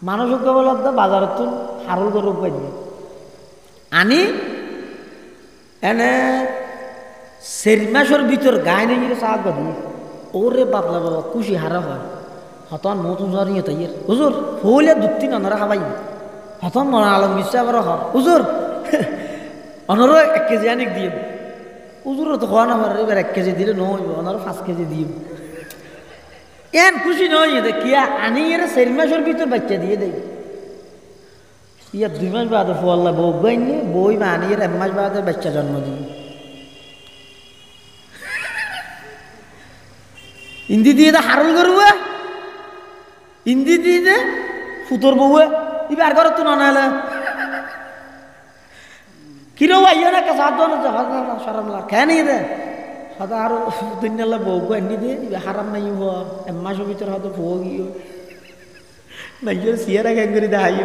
মানুষকে বল বাজারত তুন হারুল গরু পাইনি আনি এনে 4 মাসের ভিতর গায়ে নেই চাক বাদি ওরে বাবলা বাবা খুশি হারা হয় হতন নতুন জরিয়ে তাই হুজুর ফুলে 2-3 অনরা খাবাই হতন মনে আলম মিশা আবার হ হুজুর অনর 1 কেজি আনিক দিয়ে হুজুর তো খাওয়া না পারে এবার 1 কেজি দিলে নয় অনর 5 কেজি দিয়ে এন খুশি নয় কিয়া আনি এর 4 মাসের ভিতর বাচ্চা দিয়ে দেয় ইয়া 2 মাস বাদে ফুয়াল্লা বউ গাইনি বই মানি এর 1 মাস বাদে বাচ্চা জন্ম দিয়ে ইন্দি দিয়ে হারুল গরুয়া ইন্দি দিয়ে ফুতর বউয়া এবার ঘর তো নানালে কিরো আইয়া না কাছে হাত সরম লাগ খেয়ে নিয়ে দে হয়তো আরো দুনিয়ালা বউ এনে দিয়ে হারাম নাই হওয়া 1 মাসের ভিতর হয়তো বউ গিয়ে নাই সিয়ারা গ্যাং করে দেখাই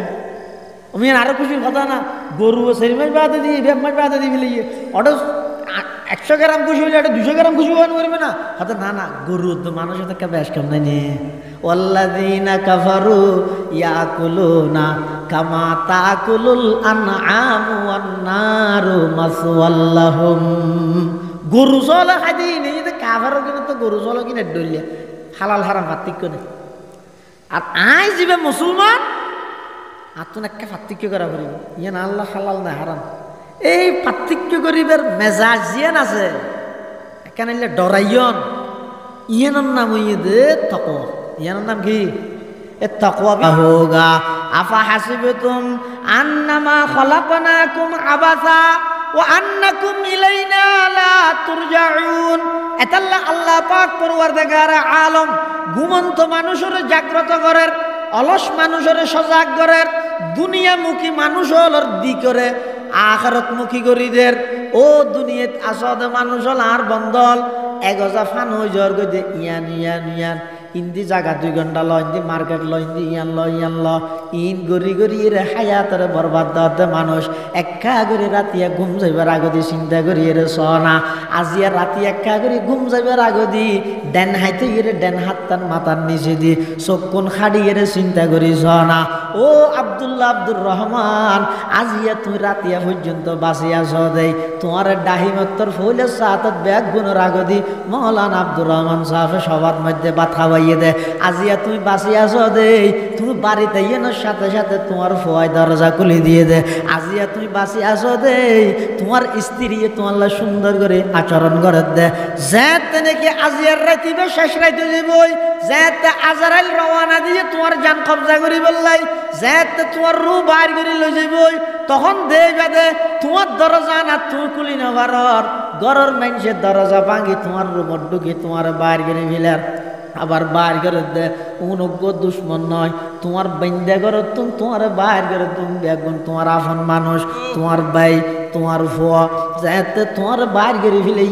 আমি আরো খুশির কথা না গরু 4 মাস বাদে দিই 1 মাস বাদে দিয়ে ফেলে ওটা 100 গ্রাম খুশি হলে এটা 200 গ্রাম খুশি হওয়ান করবে না হয়তো না না গরু তো মানুষের তো বেশ কম নাই ওয়াল্লাযীনা কাফারু ইয়াকুলুনা কামা তাকুলুল আনআমু ওয়ান নারু মাসওয়াল লাহুম গরু চলে খাদি নেই তো কাফারও কিনা তো গরু চলে কিনা ডলিয়া হালাল হারাম পার্থক্য নেই আর আই যাবে মুসলমান আর তো একটা পার্থক্য করা করিব ইয়ে না আল্লাহ হালাল না হারাম এই পার্থক্য করিবার মেজাজ জিয়ান আছে এখানে ডরাইয়ন ইয়ানোর নাম দে তাকওয়া ইয়ানোর নাম কি এ তাকওয়া হোগা আফা হাসিবতুম আন্নামা খলাকনাকুম আবাসা ওয়া আন্নাকুম ইলাইনা লা তুরজাউন এতাল্লাহ আল্লাহ পাক পরওয়ারদিগার আলম ঘুমন্ত মানুষের জাগ্রত করের অলস মানুষের সজাগ করের দুনিয়ামুখী মানুষ হলর দি করে আখিরাতমুখী গরিদের ও দুনিয়াত আসদ মানুষ হল আর বন্দল এগজা ফান হই জর গদে ইয়ান ইয়ান ইয়ান ইন্দি জায়গা 2 ঘন্টা ল ইন্দি market law ইন্দি Ian law in গরি গরি রে হায়াতরে বরবাদ দতে মানুষ একা করে রাতিয়া ঘুম যাইবার আগদি চিন্তা করি রে সনা আজিয়া রাতি একা করে ঘুম যাইবার আগদি ডেন হাইতে রে ডেন হাতটান মাথার নিচে দি চকুন খাড়ি রে চিন্তা করি সনা ও আব্দুল্লাহ আব্দুর রহমান আজিয়া তুই রাতিয়া পর্যন্ত বাঁচিয়া ছ দেই তোমার ডাহিমত্তর ফুলের সাথত ব্যাগ গুণের আগদি মৌলানা আব্দুর রহমান সাহেব সবার মধ্যে বাথা বাইয়ে দে আজিয়া তুই বাঁচিয়া ছ দেই তুমি বাড়িতে ইয়েনোর সাথে সাথে তোমার ফোয়াই দরজা খুলে দিয়ে দে আজিয়া তুই বাঁচিয়া ছ দেই তোমার স্ত্রী তোমার সুন্দর করে আচরণ করে দে যেতে নাকি আজিয়ার রাতিবে শেষ রাইতে যাবই যেতে আজরাইল রওয়ানা দিয়ে তোমার জান কবজা করি বললাই যেতে তোমার রু বাইর করে লই যাবই তখন দেবে দে তোমার দরজা না তুই খুলি নেবার ঘরের মানুষের দরজা ভাঙি তোমার রুমর ঢুকি তোমার বাইর করে ফেলার আবার বাইর করে দে অনুজ্ঞ দুশ্মন নয় তোমার বন্ধা করো তুমি তোমার বাইর করে তুমি বেগুন তোমার আপন মানুষ তোমার ভাই তোমার ফোয়া যাতে তোমার বাইর করে ফেলে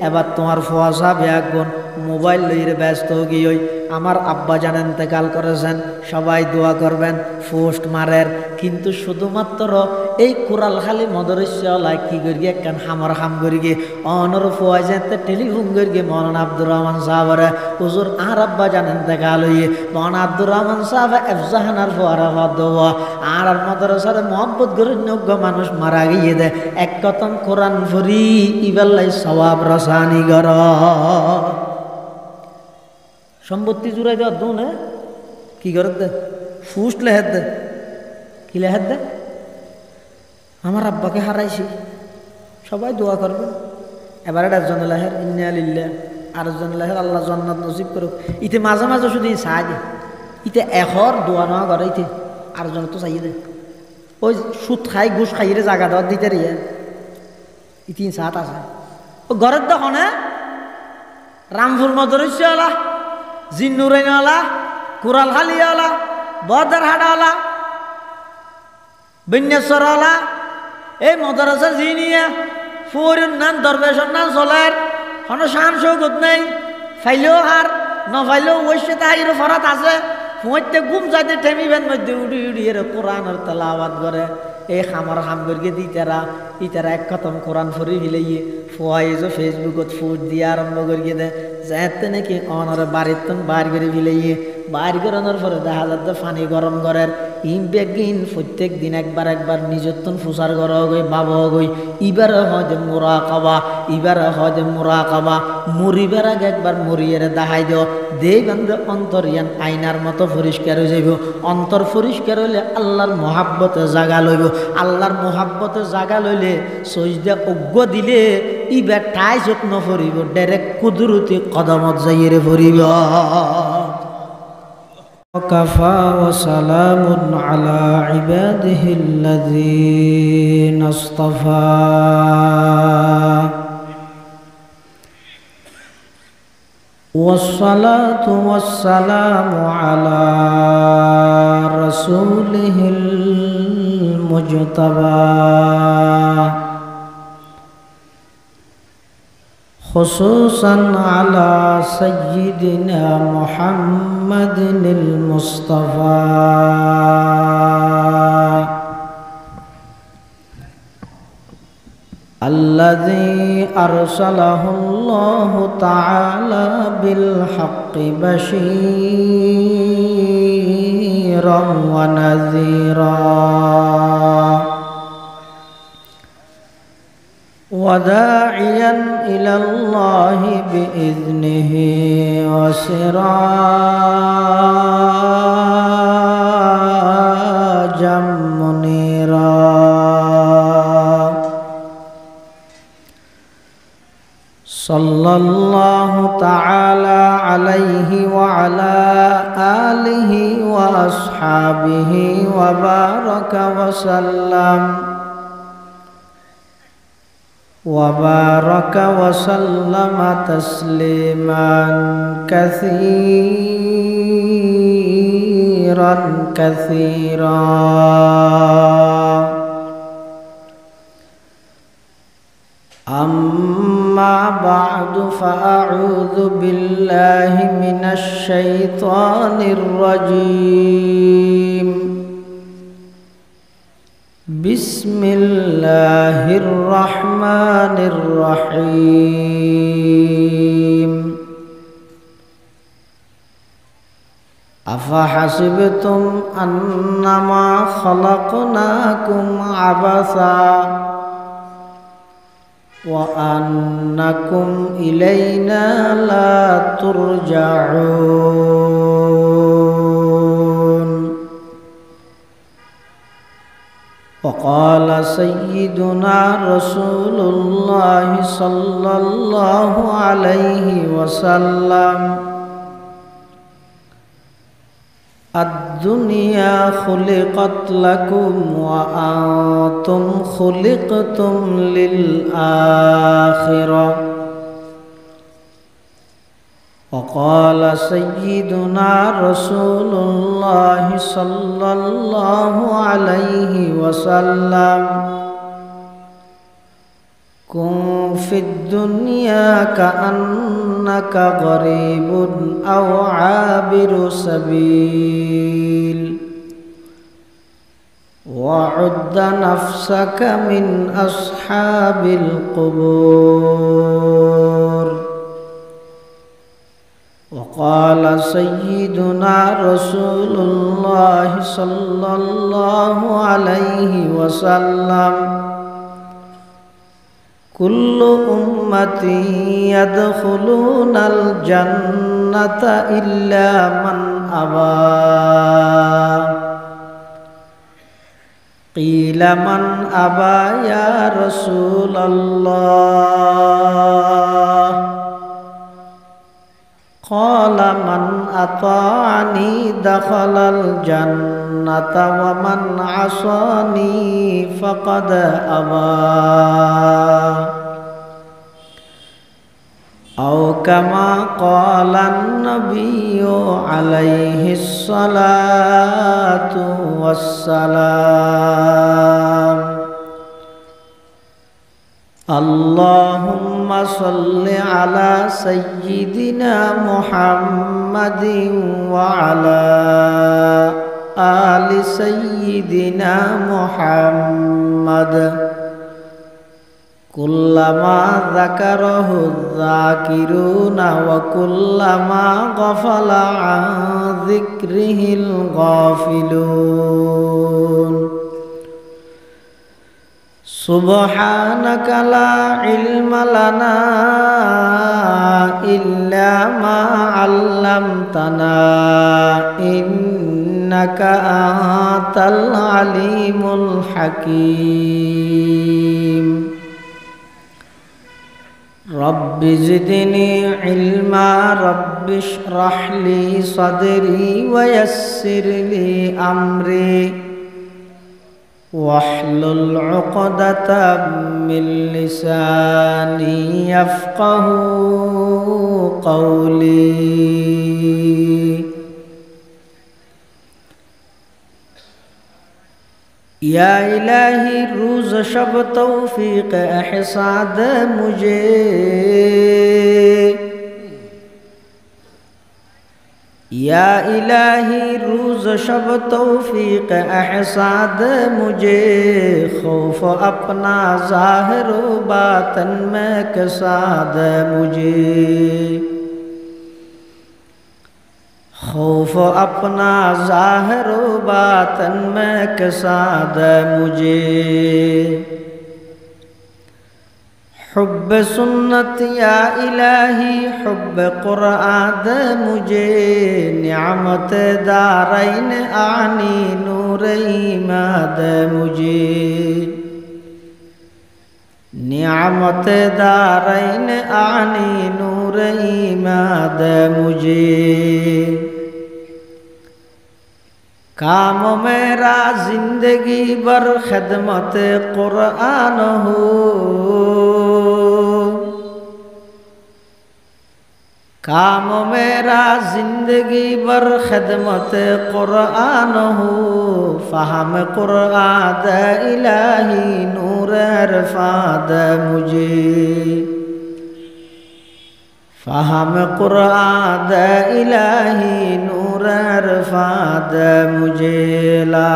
এবার তোমার ফোয়া সাহেব বেগুন মোবাইল লইয়ে ব্যস্ত গিয়ে আমার আব্বা জান ইন্তেকাল করেছেন সবাই দোয়া করবেন পোস্ট মারের কিন্তু শুধুমাত্র এই কোরালখালী মদরসালায় কি করি একখান হামর হাম করি গিয়ে অনর ফোয়া যেতে টেলিফোন করি গিয়ে মৌলানা আব্দুর রহমান সাহেবের হুজুর আর আব্বা জান ইন্তেকাল হইয়ে মৌলানা আব্দুর রহমান সাহেব এফজাহানার ফোয়ারা দেওয়া আর মদরসার মোহাম্মত গরিব মানুষ মারা গিয়ে দে এক কথম কোরআন ফরি ইবাল্লাই সওয়াব রসানি গর সম্পত্তি জুড়াই দেওয়ার দোন কি করে দে ফুস লেহের দে কি লেহের দে আমার আব্বাকে হারাইছি সবাই দোয়া করবে এবার একজন লেহের ইন্না লিল্লাহ আরেকজন লেহের আল্লাহ জান্নাত নসিব করুক ইতে মাঝে মাঝে শুধু সাহায্য ইতে এখর দোয়া নেওয়া করে ইতে আরেকজন তো চাইয়ে দে ওই সুদ খাই ঘুষ খাইয়ে জায়গা দেওয়ার দিতে রিয়ে ইতি সাত আছে ও ঘরের দেখো রামপুর মদরসাওয়ালা জিন্নুরাইনওয়ালা কোরালখালীওয়ালা বদরহাটওয়ালা বিন্যাসরওয়ালা এই মদরসা জিনিয়া ফুরের নাম দরবেশের নাম চলের কোনো শান সৌগত নেই ফাইলেও হার নফাইলেও ওইসে তাহির ফরাত আছে ফুঁতে ঘুম যাইতে টেমিবেন মধ্যে উড়ি উড়ি এর কোরআনের তেলাওয়াত করে এই খামার হাম করিয়ে দিতেরা ইতারা এক খতম কোরআন ফরি হিলাইয়ে ফুয়াইজো ফেসবুকত ফুট দিয়ে আরম্ভ করিয়ে দেয় যাতে নাকি অনার বাড়ির তন বার করে ফেলাইয়ে বার করানোর পরে দেখা যাচ্ছে পানি গরম করার বেগিন প্রত্যেক দিন একবার নিজের তন ফুসার করা গই বাবা গই ইবারে হয় যে মোরা কাবা ইবারে হয় যে মোরা কাবা মরিবার আগে একবার মরিয়ে দেখাই দিও দেই বান্ধে অন্তর ইয়ান আইনার মতো পরিষ্কার হয়ে যাইব অন্তর পরিষ্কার হইলে আল্লাহর মহাব্বতে জাগা লইব আল্লাহর মহাব্বতে জাগা লইলে সজদা অজ্ঞ দিলে ইবার ঠাই যত্ন ফরিব ডাইরেক্ট কুদরতি কদমত যাইয়ে ফরিব وكفى وسلام على عباده الذين اصطفى والصلاة والسلام على رسوله المجتبى خصوصا على سيدنا محمد المصطفى الذي أرسله الله تعالى بالحق بشيرا ونذيرا وداعيا إلى الله بإذنه وسراجا منيرا صلى الله تعالى عليه وعلى آله وأصحابه وبارك وسلم تسليما كثيرا أما بعد فأعوذ بالله من الشيطان الرجيم بسم الله الرحمن الرحيم أفحسبتم أنما خلقناكم عبثا وأنكم إلينا لا ترجعون وقال سيدنا رسول الله صلى الله عليه وسلم الدنيا خلقت لكم وأنتم خلقتم للآخرة وقال سيدنا رسول الله صلى الله عليه وسلم كن في الدنيا كأنك غريب أو عابر سبيل وعد نفسك من أصحاب القبور وقال سيدنا رسول الله صلى الله عليه وسلم كل أمتي يدخلون الجنة إلا من أبى قيل من أبى يا رسول الله قال من أطاعني دخل الجنة ومن عصاني فقد أبى أو كما قال النبي عليه الصلاة والسلام اللهم صل على سيدنا محمد وعلى آل سيدنا محمد কুল্লামা যাকারাহু যাকিরুনা ওয়া কুল্লামা গাফালা আন যিকরিহিল গাফিলুন সুবহানাকা লা ইলমা লানা ইল্লা মা 'আল্লামতানা ইন্নাকা আনতাল আলিমুল হাকীম রব্বি জিদনি ইলমা রব্বি ইশরাহ লি সাদরি ওয়া ইয়াসসির লি আমরি واحلل عقدة من لساني يفقهوا قولي या इलाही रोज शब तौफीक एहसाद मुझे या इलाही रोज शब तौफीक एहसाद मुझे खौफ अपना ज़ाहिर बातन में कसाद मुझे खौफ अपना ज़ाहिर बातन में कसाद मुझे हुब्ब सुन्नत या इलाही हुब्ब कुरान मुझे नियामत दारैन आनी नूर ईमाद मुझे नियामत दारैन आनी नूर ईमाद मुझे काम मेरा जिंदगी भर खिदमत कुरान हो काम मेरा जिंदगी भर खिदमत कुरान हो फ़हम कुरान इलाही नूर इरफाद मुझे फ़हम कुरान इलाही नूर इरफाद मुझे ला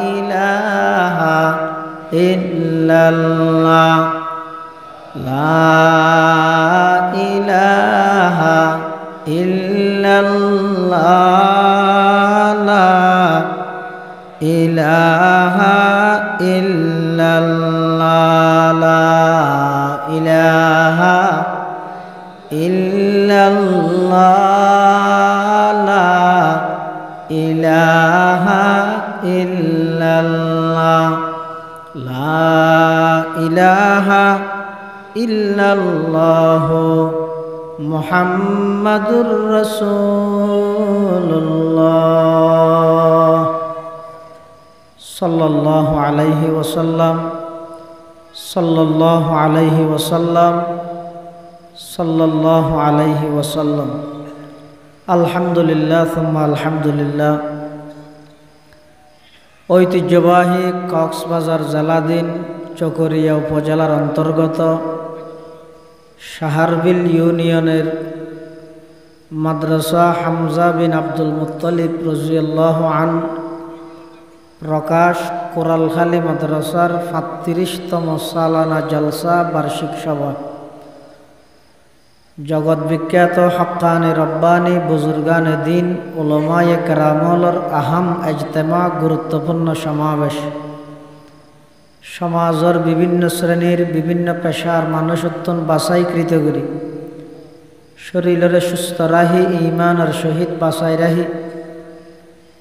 इलाहा इल्लल्लाह ला इलाहा इल्लल्लाह ला इलाहा इल्लल्लाह ला इलाहा इल्लल्लाह ला इलाहा इल्लल्लाह ला इलाहा इल्लल्लाह मुहम्मदुर रसूलुल्लाह सल्लल्लाहु अलैहि वसल्लम सल्लल्लाहु अलैहि वसल्लम सल्लल्लाहु अलैहि वसल्लम अल्हम्दुलिल्लाह सुम्मा अल्हम्दुलिल्लाह ঐতিহ্যবাহী কক্সবাজার জেলাধীন চকরিয়া উপজেলার অন্তর্গত শাহারবিল ইউনিয়নের মাদ্রাসা হামজা বিন আব্দুল মুত্তালিব রাদিয়াল্লাহু আন প্রকাশ কোরালখালী মাদ্রাসার ৩৫তম সালানা জলসা বার্ষিক সভা জগৎ বিখ্যাত হক্কানি রব্বানি বুজুর্গানে দিন উলামায়ে কেরামর আহাম ইজতেমা গুরুত্বপূর্ণ সমাবেশ সমাজের বিভিন্ন শ্রেণীর বিভিন্ন পেশার মানুষত্বন বাছাইকৃত করি শরীরের সুস্থ রাহি ইমানের সহিত বাছাই রাহি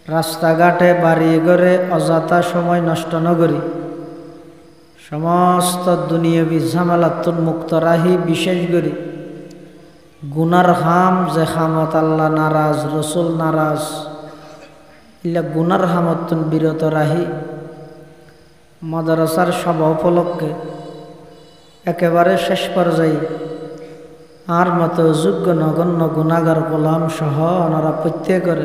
রাস্তাঘাটে বাড়ি ঘরে অযথা সময় নষ্ট নগরী সমস্ত দুনিয়াবি ঝামেলাত্তুন মুক্ত রাহি বিশেষ করি গুনার হাম যে খামত আল্লাহ নারাজ রসুল নারাজ ইলা গুনার হামতুন বিরত রাহি মাদ্রাসার সভা উপলক্ষে একেবারে শেষ পর্যায়ে আর মতো যোগ্য নগণ্য গুণাগার গোলাম সহ ওনারা প্রত্যেকের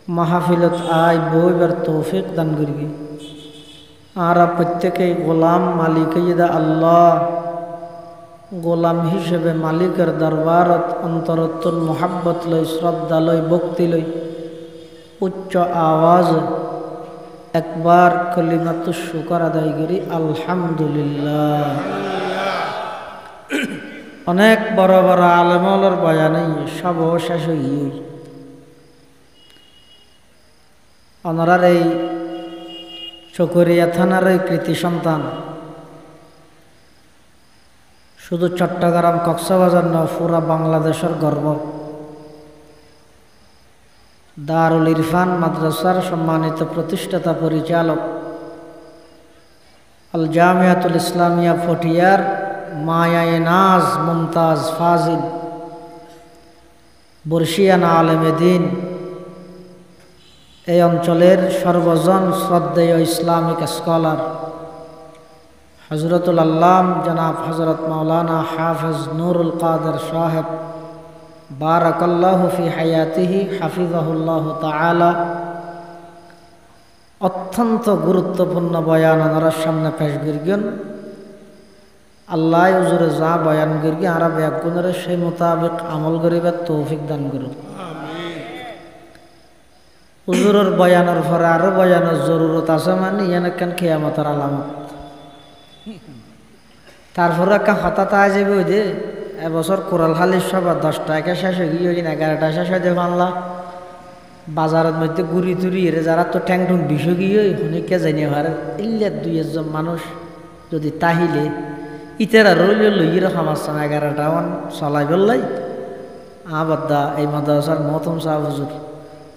মাহফিলত আয় বইবার তৌফিক দান করবি আর প্রত্যেকেই গোলাম মালিক ইদা আল্লাহ গোলাম হিসেবে মালিকের দরবারত অন্তরত্বর মোহাব্বত লই শ্রদ্ধা লই ভক্তি লই উচ্চ আওয়াজ একবার কলিমাতুশ শুকর আদায় করি আলহামদুলিল্লাহ। অনেক বড় বড় আলেমর বয়ানে সব শেষ হই ওনার এই চকরিয়া থানার এই কৃতি সন্তান শুধু চট্টগ্রাম কক্সবাজার নয় পুরা বাংলাদেশের গর্ব দারুল ইরফান মাদ্রাসার সম্মানিত প্রতিষ্ঠাতা পরিচালক আল জামিয়াতুল ইসলামিয়া ফটিয়ার মায়ায়ে নাজ মুমতাজ ফাজিল বর্ষিয়ান আলেমে দ্বীন এই অঞ্চলের সর্বজন শ্রদ্ধেয় ইসলামিক স্কলার হজরতুল আল্লাম জনাব হজরত মৌলানা হাফেজ নুরুল কাদের সাহেব বারাকাল্লাহু ফি হায়াতিহি হাফিজাহুল্লাহু তাআলা অত্যন্ত গুরুত্বপূর্ণ বয়ান ওনার সামনে পেশ করিবেন। আল্লাহ হুজুরে যা বয়ান করি আর ব্যাগুণের সেই মোতাবেক আমল করিবার তৌফিক দান করুন। হুজুরের বয়ানের পরে আরো বয়ানের জরুরত আছে মানে ইয়ান কেন কিয়ামতের আলামত। তারপরে একটা হঠাৎ আয় যাবে ওই যে এবছর কোরালখালির সভা 10টাকে শেষ হয়ে গিয়ে 11টা শেষ হয়ে যাবে আনলা বাজারের মধ্যে গুড়ি তুড়ি এরে যারা তো ঠ্যাং ঠুং বিষু গিয়ে হনিকে জানিয়ে ভারে ইল্লে 2-1 মানুষ যদি তাহিলে ইতেরা রইল লইয়ের খামাচ্ছেন 11টা ওয়ান চলাই বললাই আবদ্দা এই মাদ্রাসার মহতম সাহেব হুজুর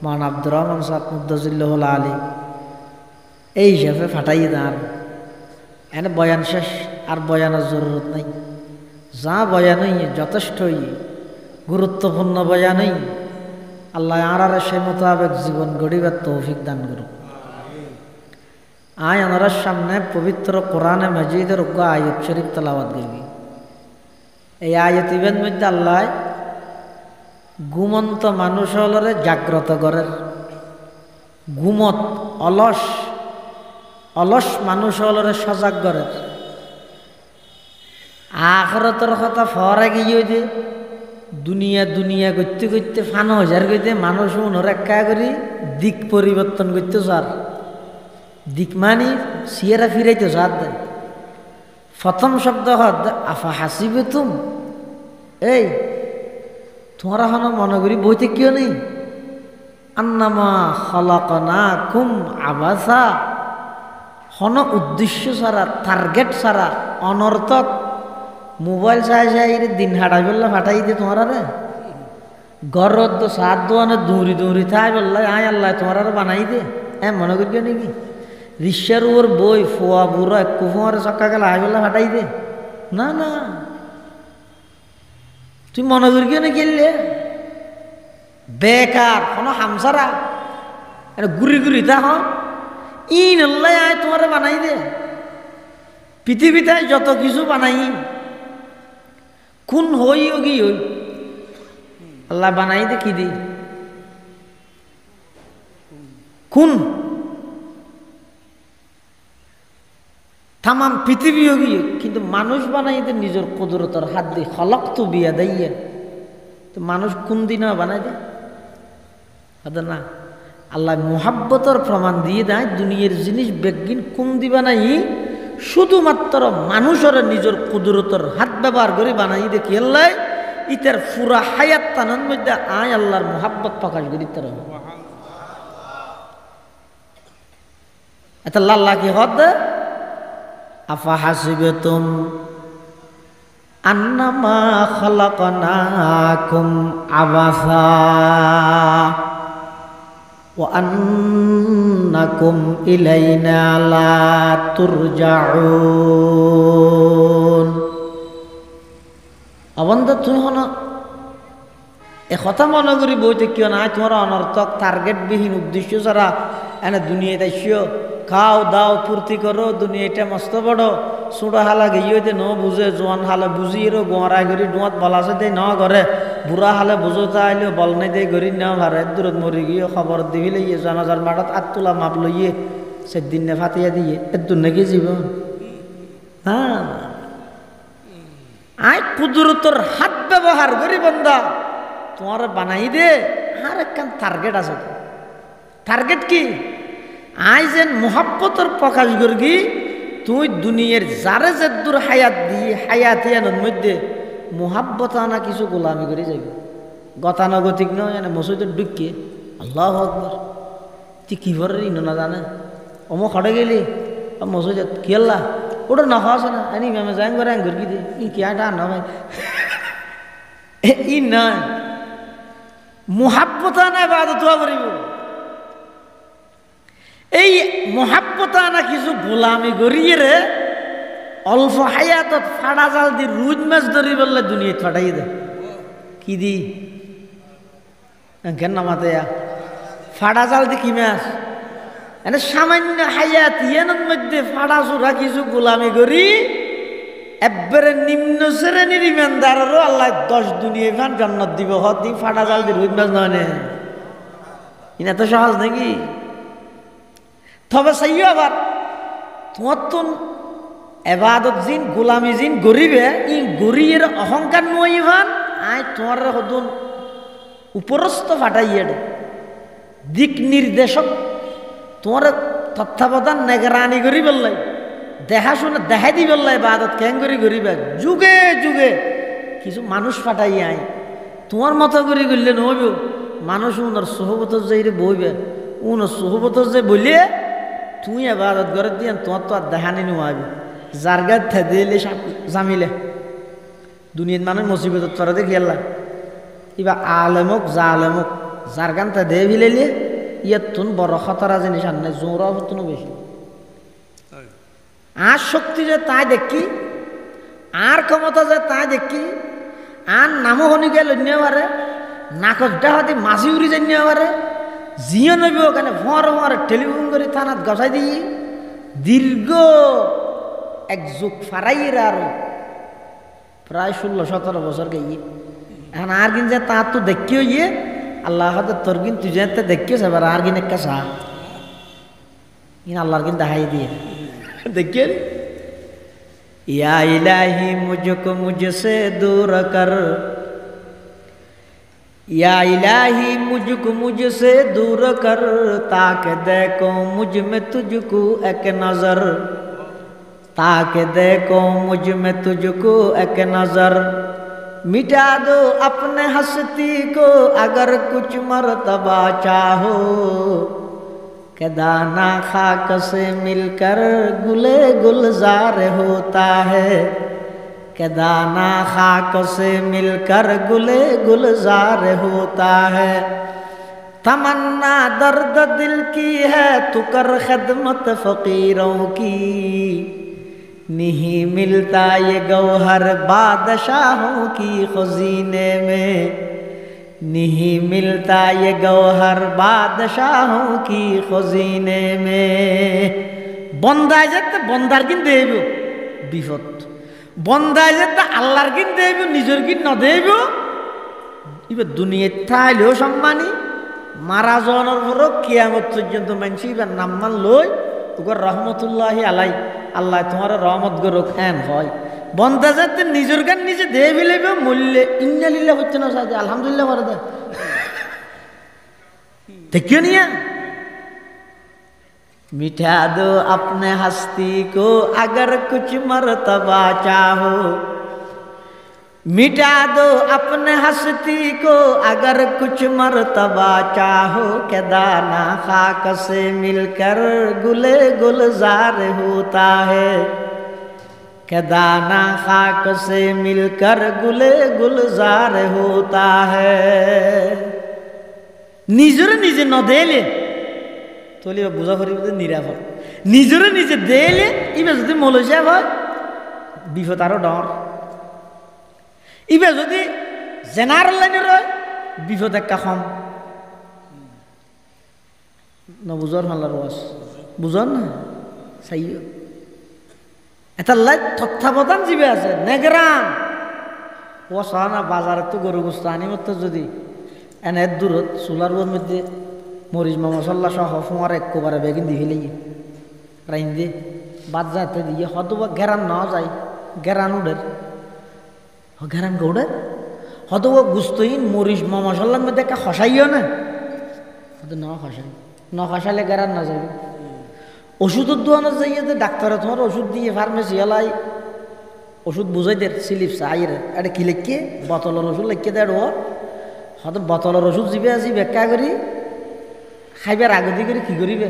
মান আব্দুর রহমান সাহেব মুদ্দাজিল্লাহ আলী এই হিসাবে ফাটাইয়ে দেন। আর এনে বয়ান শেষ আর বয়ানের জরুরত নাই। যা বয়ানই যথেষ্টই গুরুত্বপূর্ণ বয়ানই আল্লাহ আর সেই মোতাবেক জীবন গড়িবার তৌফিক দান করুক। আয় আনার সামনে পবিত্র কোরআনে মজিদের উগ্র আয়াত শরীফ তেলাওয়াত করবি। এই আয়াত ইবেন মধ্যে আল্লাহ ঘুমন্ত মানুষ হলরে জাগ্রত করেন, ঘুমত অলস অলস মানুষ হলরে সজাগ করেন। আখরতর কথা ফরে গিয়ে যে দুনিয়া দুনিয়া করতে করতে 5,000 করতে মানুষ মনের একা করি দিক পরিবর্তন করতে চার দিক মানি সিয়েরা ফিরাইতে চার দেয়। প্রথম শব্দ হদ আফা হাসিবে তুম এই তোমার হন মনে করি বইতে কিয় নেই আন্নামা খলাকনাকুম আবাসা হন উদ্দেশ্য ছাড়া টার্গেট ছাড়া অনর্থক মোবাইল চাই চাই দিন হাঁটাই বললে ফাটাই দিয়ে তোমার আরে গরদ সাত দোয়ানে দৌড়ি দৌড়ি থাই বললে আয় আল্লাহ তোমার আরো বানাই দে মনে করি নাকি রিক্সার ওর বই ফোয়া বুড়ো একটু ফোয়ারে চক্কা গেলে আয় বললে ফাটাই দে না না তুই মনে করি না কিনলে বেকার কোনো হামসারা ঘুরি ঘুরি তা হ ইন আল্লাহ আয় তোমার বানাই দে পৃথিবীতে যত কিছু বানাই কোন হই ও কি হই আল্লাহ বানাই দে কি দি কোন তামাম পৃথিবী হোগি কিন্তু মানুষ বানাই দে নিজের কুদরতের হাত দিয়ে খলক তো বিয়া দাইয়া তো মানুষ কোন দিন বানাই দে হাতে না আল্লাহ মোহাব্বতর প্রমাণ দিয়ে দেয় দুনিয়ার জিনিস বেগিন কোন দিবা নাই শুধুমাত্র মানুষের নিজের কুদরতের হাত ব্যবহার করে বানাই দেখি আল্লাহ ইতার পুরা হায়াত তানার মধ্যে আয় আল্লাহর মোহাব্বত প্রকাশ করি তার এটা আল্লাহ কি হদ আফা হাসিবেতুম আন্নামা খালাকনাকুম আবাসা ওয়া আন্নাকুম ইলাইনা লা তুরজাউন। অবন্ধ তুমি হন এ কথা মনে করি বইতে কিয় নাই তোমার অনর্থক টার্গেট বিহীন উদ্দেশ্য ছাড়া এনে দুনিয়াতে আসিও খাও দাও ফুর্তি করো দুনিয়াটা মস্ত বড় ছোটো হালা গিয়ে ন বুঝে জোয়ান হালে বুঝিয়ে গোয়ারাই করি ডুয়াত বলাছে দে ন করে বুড়া হালে বুঝো চাইলে বল নাই দে গড়ি নেওয়া ভারে দূরত মরি গিয়ে খবর দিবিলে ইয়ে জনাজার মাঠত আট তোলা মাপ লইয়ে সেদিন নে ফাটিয়ে দিয়ে এত নাকি জীবন হ্যাঁ আয় কুদরতর হাত ব্যবহার করি বন্ধা তোমার বানাই দে আর একখান টার্গেট আছে টার্গেট কি আই যেন মোহাব্বতর প্রকাশ করগি তুই দুনিয়ার যারে যেদুর হায়াত দিয়ে হায়াতিয়ানোর মধ্যে মোহাব্বত আনা কিছু গোলামি করে যাবি গতানুগতিক নয় এনে মসজিদের ঢুকিয়ে আল্লাহু আকবার তুই কি ভরে ইনো না জানে অমুক হটে গেলি মসজিদ কি আল্লাহ ওটা না হওয়া আছে না এনি ম্যামে যাই করে আঙ্গুর কি দে ই কি আটা না ভাই ই নয় মোহাব্বত আনা ইবাদত করিব এই মোহাব্বত আনা কিছু গোলামি করিয়ে রে অল্প হায়াতত ফাড়া জাল দি রুজ মাছ ধরি বললে দুনিয়াত ফাটাই দে কি দি কেন নামাতে ফাড়া জাল দি কি মাছ এনে সামান্য হায়াত ইয়ানোর মধ্যে ফাড়া চূড়া কিছু গোলামি করি একবারে নিম্ন শ্রেণীর ইমানদারেরও আল্লাহ 10 দুনিয়া ফান জান্নাত দিব হদি ফাড়া জাল দি রুজ মাছ নয় ইনা তো সহজ নাকি তবে চাইও আবার তোমার তো এবাদত জিন গোলামি জিন গরিবে ই গরিয়ের অহংকার নয় ইভান আয় তোমার হদুন উপরস্থ ফাটাইয়ে দিক নির্দেশক তোমার তত্ত্বাবধান নেগরানি করি বললাই দেখাশোনা দেখাই দি বললাই এবাদত কেন করি গরিবে যুগে যুগে কিছু মানুষ ফাটাই আয় তোমার মতো করে করলে নহব মানুষ উনার সোহবত যাইরে বইবে উনার সোহবত যে বলিয়ে তুই এবাদত করে দিয়ে তোমার তো আর দেখানি নোয়াবি যার গায়ে থেদিলে জামিলে দুনিয়ার মানুষ মুসিবত তোরা দেখি আল্লাহ এবার আলেমক জালেমক যার গান তা দে ভিলেলে ইয়ার তুন বড় খতরা জিনিস আর নাই জোরা তুনও বেশি আর শক্তি যে তাই দেখি আর ক্ষমতা যে তাই দেখি আর নামও হনি গেল নেওয়ারে নাকচ ডাহাতে মাছি উড়ি যাই নেওয়ারে জিও নবী ওখানে ফোঁয়ার টেলিফোন করে থানাত গছাই দিই দীর্ঘ এক যুগ ফারাইয়ের আরো প্রায় 16-17 বছর গিয়ে এখন আর কিন যে তার তো দেখিও ইয়ে আল্লাহ তোর কিন তুই যে দেখিও এবার আর কিন একটা চা আল্লাহর কিন দেখাই দিয়ে देखिए या इलाही मुझको मुझसे दूर कर या इलाही मुझको मुझसे दूर कर ताकि देखो मुझ में तुझको एक नजर ताकि देखो मुझ में तुझको एक नजर मिटा दो अपने हस्ती को अगर कुछ मर्तबा चाहो के दाना खाक से मिलकर गुले गुलजार होता है के दाना खाक से मिलकर गुले गुलजार होता है तमन्ना दर्द दिल की है तू कर खिदमत फकीरों की नहीं मिलता ये गौहर बादशाहों की खजीने में नहीं मिलता ये गौहर बादशाहों की खजीने में बंदा যেতে বন্দার কিন দেব বিপদ বন্দা যেতে আল্লাহর কিন দেব নিজের কিন না দেব ইবে দুনিয়া থাইলেও সম্মানী মারা যাওয়ার পর কিয়ামত পর্যন্ত মানুষ ইবার নাম মান লই ওগর রহমতুল্লাহি আলাই আল্লাহ তোমার রহমত গরক এন হয় বন্দা যাতে নিজের গান নিজে দেহ ফেলেবে মূল্যে ইন্নালিল্লাহ হচ্ছে না সাথে আলহামদুলিল্লাহ করে দেয় দেখিও নিয়া मिटा दो अपने हस्ती को अगर कुछ मर्तबा चाहो मिटा दो अपने हस्ती को अगर कुछ मर्तबा चाहो के दाना खाक से मिलकर गुले गुलजार होता है के दाना खाक से मिलकर गुले गुलजार होता है निजर निजे न देले তোলে বুঝা করিব নিরাপদ নিজরে নিজে দেলে ইবে যদি মলসিয়া হয় বিপদ আরো ডর ইবে যদি জেনারেল লাইনের হয় বিপদ একটা কম নবুজর হাল্লার ওয়াজ বুঝন না চাইও এটা লাইট তত্ত্বাবধান জীবে আছে নেগরান ও সানা বাজারে তো গরু গোস্ত আনিমত যদি এনে দূরত চুলার মধ্যে মরিচ মশলা সহ ফোঁয়ার একবারে বেগিন দিয়ে ফেলে রাইন দিয়ে বাদ যাতে দিয়ে হয়তো বা ঘেরান না যায় ঘেরান উডের ঘেরান গৌড়ের হয়তো বা গুস্তহীন মরিচ মশলার মধ্যে একটা খসাইও না হয়তো ন খসাই ন খসাইলে ঘেরান না যাবে ওষুধের দোকানে যাইয়ে যে ডাক্তারে তোমার ওষুধ দিয়ে ফার্মেসি এলাই ওষুধ বুঝাই দে স্লিপ চাইরে এটা কি লিখকে বোতলের ওষুধ লিখকে দেয় হয়তো বোতলের ওষুধ যাবে আজি ব্যাখ্যা করি খাইবার আগে দিয়ে করে কি করিবে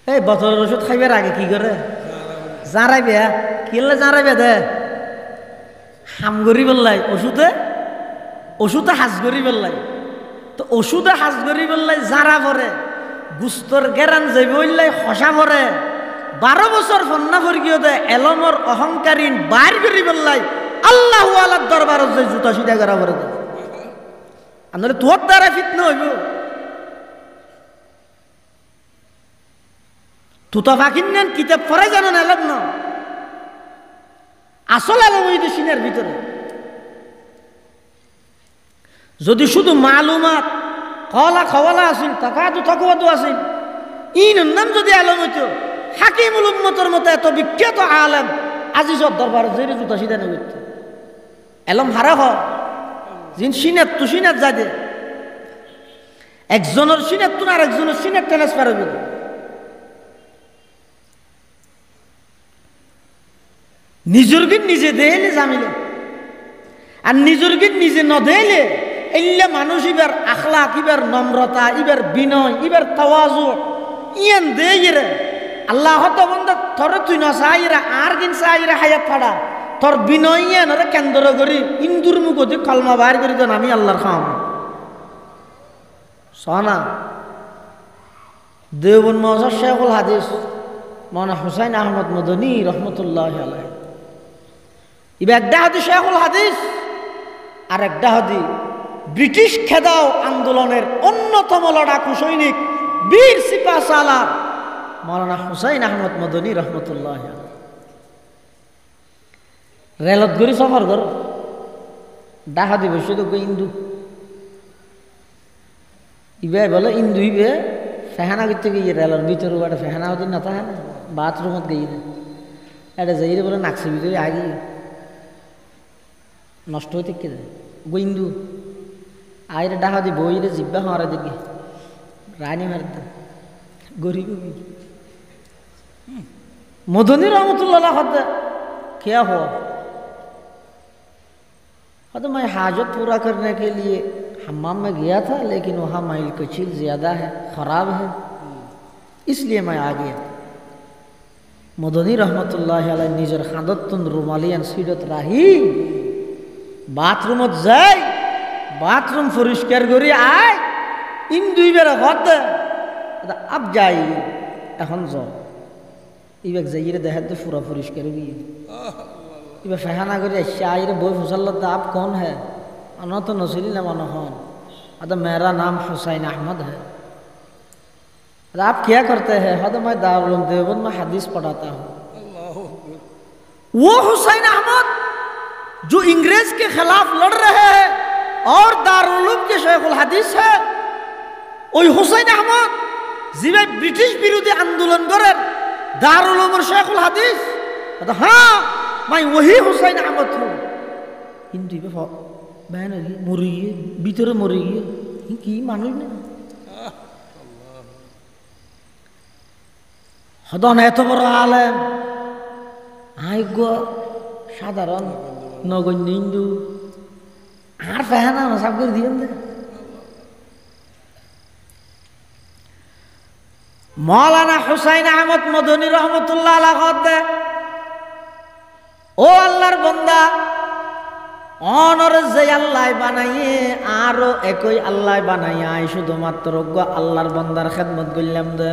এই বোতলের ওষুধ খাইবার আগে কি করে জাঁড়াইবে কিনলে জাঁড়াইবে দে হাম করি বললাই ওষুধে হাজ করি বললাই তো ওষুধে হাজ করি বললাই জাঁড়া ভরে গুস্তর গেরান যাইব বললাই হসা ভরে 12 বছর ফন্না ফরগিয়ে দে এলমর অহংকারীন বাইর করি বললাই আল্লাহু আলার দরবারত যে জুতা সিধা করা ভরে দে আনলে তোর দ্বারা ফিতনা হইব তুতা ফাঁকিন নেন কিতাব পড়ে জানেন এলম না আসল এলম হইতে সিনের ভিতরে যদি শুধু মালুমাত কলা খওয়ালা আসিল তাকাদু তাকওয়াদু আসিল ইনের নাম যদি এলম হইতো হাকিমুল উম্মতের মতো এত বিখ্যাত আলেম আজিজর দরবার জেরে জুতা সিধা না করতে এলম হারা হ জিন সিনাত তু সিনাত যায় দে একজনের সিনাত তু আর একজনের সিনাত ট্রান্সফার হবে নিজের গীত নিজে দেলে জামিলে আর নিজের গীত নিজে ন দেলে এলে মানুষ ইবার আখলাক ইবার নম্রতা ইবার বিনয় ইবার তাওয়াজু ইয়ান দেইরে আল্লাহ হত বন্ধ তোর তুই ন চাইরা আর কিন চাইরা হায়াত ফাড়া তোর বিনয় ইয়ান রে কেন্দ্র করি ইন্দুর মুখতে কলমা বাইর করি দেন আমি আল্লাহর খাম সোনা দেওবন মহাজর শেখুল হাদিস মৌলানা হুসাইন আহমদ মদনী রহমতুল্লাহ আলাইহি ইবা একটা হাদি শেখুল হাদিস আর একটা হাদি ব্রিটিশ খেদাও আন্দোলনের অন্যতম লড়াকু সৈনিক বীর সিপাহ সালার মৌলানা হুসাইন আহমদ মদনী রহমতুল্লাহ রেলত গড়ি সফর কর ডাহা দি বসে তো ইন্দু ইবে বলে ইন্দু ইবে ফেহানা করতে গিয়ে রেলর ভিতরে একটা ফেহানা হতে না থাকে না বাথরুমত গিয়ে এটা যাই বলে নাকসি ভিতরে আগে নষ্ট হইতে কে গোইন্দু আইরে ডাহা দি বইরে জিব্বা হারা দিকে রানী মার দে গরিব মদনী रहमतुल्लाह हद क्या हुआ हद मैं हाजत पूरा करने के लिए हम्माम में गया था लेकिन वहाँ माइल कचील ज़्यादा है ख़राब है इसलिए मैं आ गया मदनी रहमतुल्लाह अलैह निजर खादतुन रुमालियान सीडत राही बाथरूमत जाय बाथरूम परिष्कार करी आय इन दुई बेर हद अब जाइए এখন যাও ইবেক যাইরে দেখাত তো পুরা পরিষ্কার গিয়ে ইবে ফেহানা করে শাইরে বই ফসল্লাত आप कौन है अना तो नसीली ना मानो हन अदा मेरा नाम हुसैन अहमद है आप क्या करते हैं हद मैं दारुल उलूम देवबंद में हदीस पढ़ाता हूँ वो हुसैन अहमद जो इंग्रेज के खिलाफ लड़ रहे हैं और दारुल उलूम के शेखुल हदीस है ওই हुसैन अहमद जिवे ब्रिटिश विरोधी आंदोलन करें दारुल उलूम शेखुल हदीस हाँ मैं वही हुसैन अहमद हूँ কিন্তু बहन मरी गए भीतर मरी गए कि मानुष ना हदन एत बड़ आलेम आज्ञ साधारण नगण्य हिंदू আর ফেহানা না সব করে দিয়েন দে मौलाना हुसैन अहमद मदनी रहमतुल्लाह अलैह दे ओ अल्लाहर बंदा অনর যে আল্লাহ বানাইয়ে আরো একই আল্লাহ বানাইয়া আই শুধুমাত্র আল্লাহর বান্দার খেদমত করলাম দে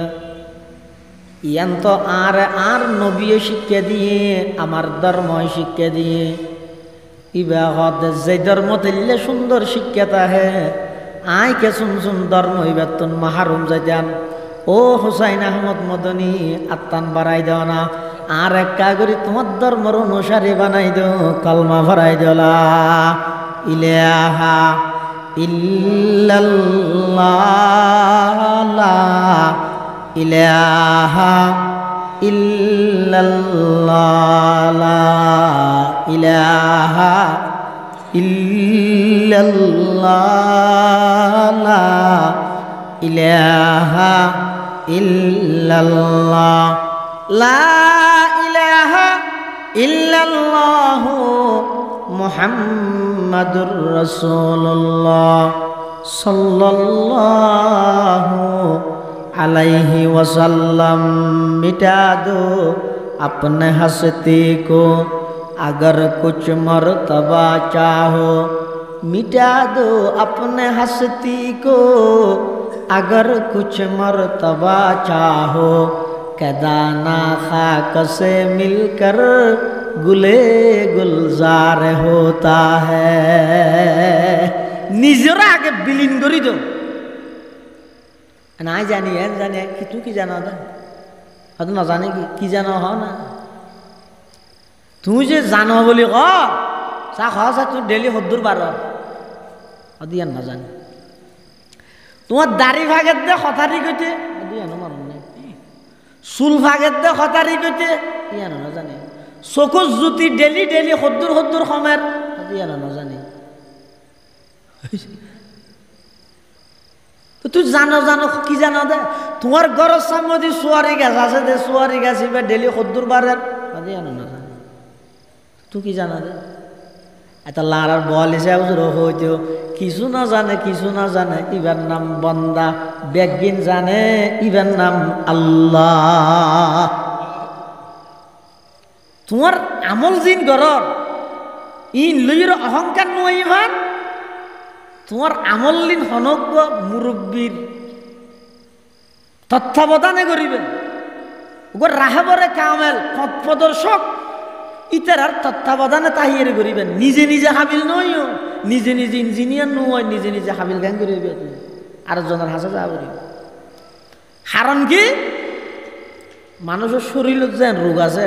ইয়ান তো আর নবী শিক্ষা দিয়ে আমার ধর্ম শিক্ষা দিয়ে ইবা হদ যে ধর্ম দিলে সুন্দর শিক্ষাটা হে আই কে সুন ধর্ম ইবাতুন মাহরুম যাইতাম ও হুসাইন আহমদ মদনী আত্মান বাড়াই দাও না আর এক কাগরি তোমার ধর্মের অনুসারী বানাই দাও কলমা ভরাই দেলা ইলাহা ইল্লাল্লাহ লা ইলাহা ইল্লাল্লাহ লা ইলাহা ইল্লাল্লাহ লা ইলাহা ইল্লাল্লাহ লা ইলাহা ইল্লাল্লাহ মুহাম্মাদুর রাসূলুল্লাহ सल्लल्लाहु अलैहि वसल्लम। मिटा दो अपने हस्ती को अगर कुछ मर्तबा चाहो, मिटा दो अपने हस्ती को अगर कुछ मर्तबा चाहो, कदाना खाक से मिलकर गुले गुलजार होता है। নিজেরা আগে বিলীন করি তো না জানি এন জানি কি তুই কি জানা দা হয়তো না জানি কি জানো হ না তুই যে জানো বলি ক চা খাওয়া চা তুই ডেলি সদ্দুর বারো ইয়ান না জানি তোমার দাড়ি ভাগের দে হতারি কইতে ইয়ানো মারুন নাই চুল ভাগের দে হতারি কইতে ইয়ানো না জানি চকুর জুতি ডেলি ডেলি সদ্দুর সদ্দুর সমের ইয়ানো না জানি তো তুই জানো জানো কি জানো দে তোমার গরজ সামনে সোয়ারি গাছ আছে দে সোয়ারি গাছ এবার ডেলি সদ্দুর বারের জানো না জানি তুই কি জানা দে এটা লাড়ার বল হিসাবে হইতেও কিছু না জানে ইবার নাম বন্দা বেগিন জানে ইবার নাম আল্লাহ। তোমার আমল জিন গরর ইন লইর অহংকার নয় ইমান তোমার আমল্লিন হনজ্ঞ মুরব্বীর তত্ত্বাবধানে করিবে ওগর রাহাবরে কামেল পথ প্রদর্শক ইতারার তত্ত্বাবধানে তাহিয়ে করিবেন। নিজে নিজে হাবিল নইও, নিজে নিজে ইঞ্জিনিয়ার নয়, নিজে নিজে হাবিল গান করিবে আর জনের হাসে যা করিবে। কারণ কি মানুষের শরীরের যে রোগ আছে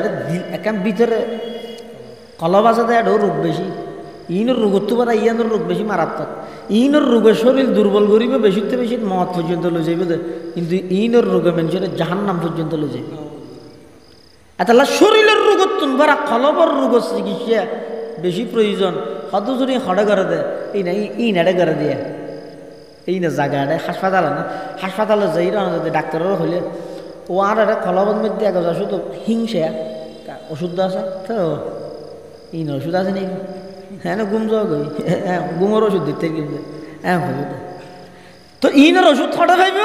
একান ভিতরে কলব আছে এটাও রোগ বেশি। ইনোর রোগর তো পারা ইয়ানোর রোগ বেশি মারাত্মক। ইনোর রোগের শরীর দুর্বল করিবে বেশিতে বেশি মত পর্যন্ত লই যাইবে, কিন্তু ইনোর রোগে মানুষের জাহান্নাম পর্যন্ত লই যাইবে। এতলা শরীরের রোগত তুনবারা কলবর রোগর চিকিৎসা বেশি প্রয়োজন। হত যদি হড়ে করে দেয় এই না ইনারে করে দিয়ে এই না জায়গাটা হাসপাতালে না হাসপাতালে যাই না ডাক্তারেরও হইলে ও আর একটা কলবর মধ্যে এক শুধু হিংসা ওষুধ আছে তো এই না ওষুধ আছে নাকি হ্যাঁ না ঘুম যাওয়া গই হ্যাঁ ঘুমের ওষুধ দিতে কিন্তু হ্যাঁ হবে তো ইনের ওষুধ থটা খাইব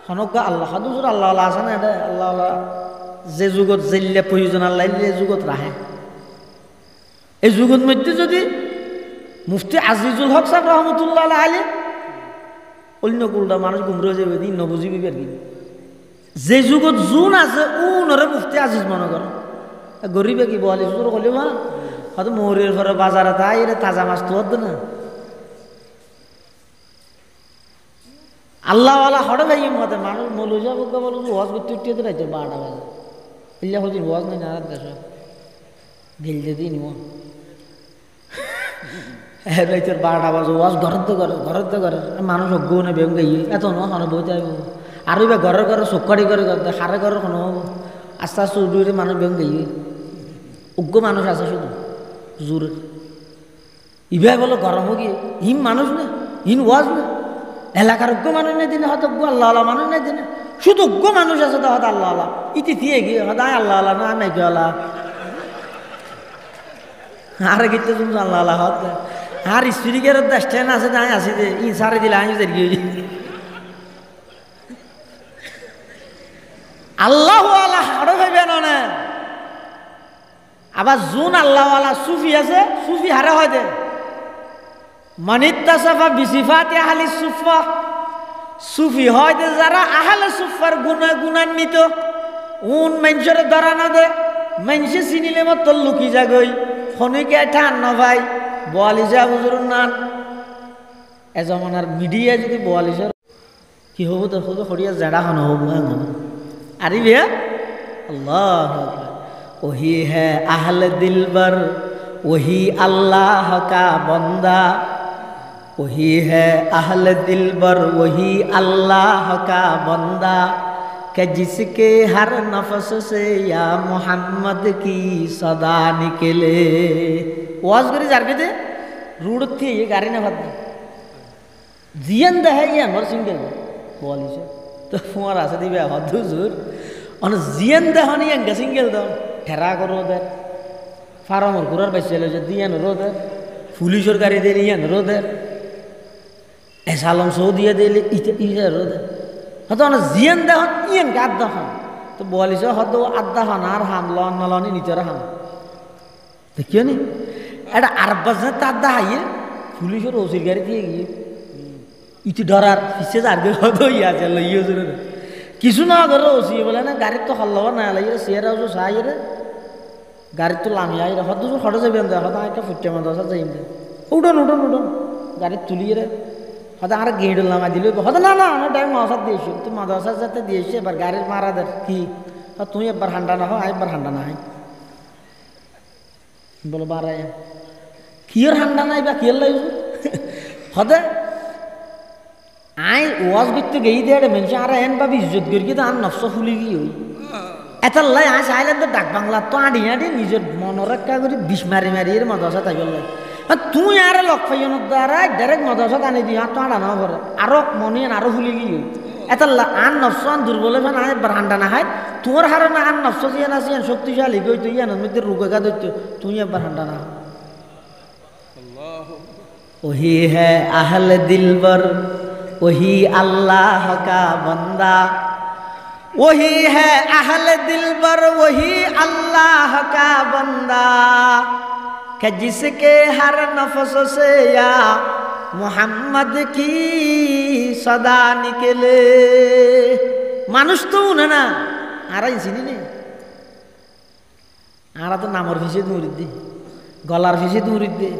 হনক আল্লাহ হাদুজুর আল্লাহ আল্লাহ আছে না এটা আল্লাহ আল্লাহ যে যুগত জেল্লে প্রয়োজন আল্লাহ যে যুগত রাহে এই যুগত মধ্যে যদি মুফতি আজিজুল হক সাহেব রহমতুল্লাহ আলী অন্য কুলটা মানুষ গুমরে যাবে দিন নবুঝিবি আর কি যে যুগত জুন আছে উনরে মুফতি আজিজ মনে করো গরিবে কি বলি শুরু করলে মা হয়তো মৌরের পরে বাজারে তাই রে তাজা মাছ তো হতো না আল্লাহওয়ালা হঠাৎ ভাই মতে মানুষ মলু যাবো বলো ওয়াজ করতে উঠতে তো রাইতে 12টা বাজে ইল্লা হদিন ওয়াজ নাই না দেশ গেলতে দিন রাইতের 12টা বাজে ওয়াজ ঘরের তো করে মানুষ অজ্ঞ না বেম গাই এত ন হন বইতে আইব আর এবার ঘরের ঘরে চক্কারি করে হারে ঘরের কোনো আস্তে আস্তে উঠে মানুষ বেম গাই অজ্ঞ মানুষ আছে শুধু জোর ইভাই বলো গরম হোক হিম মানুষ না হিন ওয়াজ না এলাকার অজ্ঞ মানুষ নেই দিনে হয়তো আল্লাহ আল্লাহ মানুষ নেই দিনে শুধু অজ্ঞ মানুষ আছে তো হয়তো আল্লাহ আল্লাহ ইতি দিয়ে গিয়ে হয়তো আল্লাহ আল্লাহ না নাই আল্লাহ আরে গীতে শুনছো আল্লাহ আল্লাহ হতে আর স্ত্রীকের স্ট্যান্ড আছে তাই আসি যে ই সারে দিলে আমি গিয়ে আল্লাহ আল্লাহ হাড়ো ভাইবে না আবার জুন আল্লাহওয়ালা সুফি আছে সুফি হারে হয় দে মানিত্তাসাফা বিসিফাতি আহলি সুফা সুফি হয় দে যারা আহলে সুফার গুণান্বিত উন মানুষের ধরা না দে মানুষে চিনিলে মত লুকি যাগই খনিকে ঠান ন ভাই 42 হুজুর নান এজমানার মিডিয়া যদি 42 কি হবো তো হরিয়া জেড়া হন হবো আরে ভাইয়া আল্লাহ वही है अहल दिलबर वही अल्लाह का बंदा वही है अहल दिलबर वही अल्लाह का बंदा कि जिसके हर नफ्स से या मोहम्मद की सदा निकले वाज करी जारबे दे रूड थी ये गाड़ी ना बात जियंद है ये अमर सिंह के बोली से তো তোমার আছে দিবে হদুজুর অন জিয়ান দেহনি এঙ্গা সিঙ্গেল দাও ঠেরা করো ওদের ফার্মর ঘুরার বাইসে যে দিয়ান রোদের পুলিশের গাড়ি দিয়ে ইয়ান রোদের এসালম সৌ দিয়ে দিলে ইটা রোদের হয়তো অনেক জিয়ান দেহন ইয়ান আড্ডা হন তো বলিস হয়তো আড্ডা হন আর হাম লন নলনি নিচের হাম দেখিও নি এটা আর বাজে তার দা হাইয়ে পুলিশের ওসির গাড়ি দিয়ে গিয়ে ইটি ডরার পিছিয়ে যার হয়তো ইয়ে আছে লইয়ে জোরে কিছু না করে ওসি বলে না গাড়ির তো হল্লব না লাগিয়ে সিয়ারা ওসু সাহায্য রে গাড়ির তো লামি আই হয়তো হটে যাবেন হয়তো একটা ফুটে মাদ্রাসা যাই উঠোন উঠোন উঠোন গাড়ি তুলিয়ে রে হয়তো আর গেঁড় লামা দিলে হয়তো না না আমার টাইম মাদ্রাসা দিয়েছি তুই মাদ্রাসা যাতে দিয়েছি এবার গাড়ির মারাদের কি তুই একবার হান্ডা না হয় একবার হান্ডা না হয় বলো বারাই কিয়র হান্ডা নাই বা কিয়র লাগছে হতে আই ওয়াজ করতে গেই দেয় মানুষ আর এন ভাবি ইজ্জত করি কিন্তু আর নফস ফুলি গিয়ে হই এটার লাই আজ আইলেন তো ডাক বাংলা তো আড়ি আড়ি নিজের মনরক্ষা করি বিষ মারি মারি এর মাদ্রাসা থাকবে লাই তুই আর লক ফাইনের দ্বারা ডাইরেক্ট মাদ্রাসা টানি দিই আর তো আড়া না করে আরো মনে আরো ফুলি গিয়ে এটার আন নফস আন দুর্বল ফেন আয় হান্ডা না হয় তোর হারে না আন নফস জিয়ান আছে শক্তিশালী গই তুই ইয়ানোর মধ্যে রোগা দৈত্য তুই একবার হান্ডা না ওহি হ্যাঁ আহলে দিলবর वही अल्लाह का बंदा वही है अहले दिलबर वही अल्लाह का बंदा कि जिसके हर नफ्स से या मोहम्मद की सदा निकले मानुष तो उन्हें ना आरा इसी नहीं आरा तो नामर फिसे दूर दे गलार फिसे दूर दे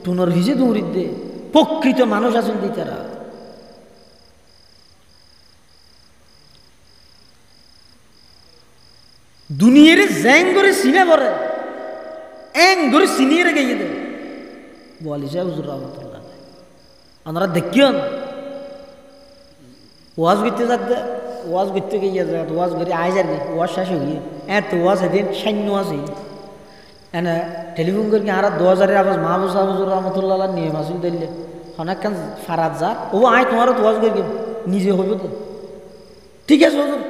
टुनर फिसे दूर दे प्रकृत मानुष आसन दी तारा দুনিয়ারে জ্যাং করে সিনে পড়ে এং করে সিনিয়ে রেখে গিয়ে দেয় বলিস হুজুর রহমতুল্লাহ ওনারা দেখিও ওয়াজ করতে যাতে ওয়াজ করতে গিয়ে যাতে ওয়াজ করে আয় যার ওয়াজ শেষ হয়ে গিয়ে এত ওয়াজ এদিন সৈন্য আছে এনে টেলিফোন করে কি আর 2000-এর আওয়াজ মাহবুব সাহেব হুজুর রহমতুল্লাহ নিয়ে মাসুল দিলে অনেকক্ষণ ফারাত যা ও আয় তোমারও ওয়াজ করে নিজে হইব তো ঠিক আছে হুজুর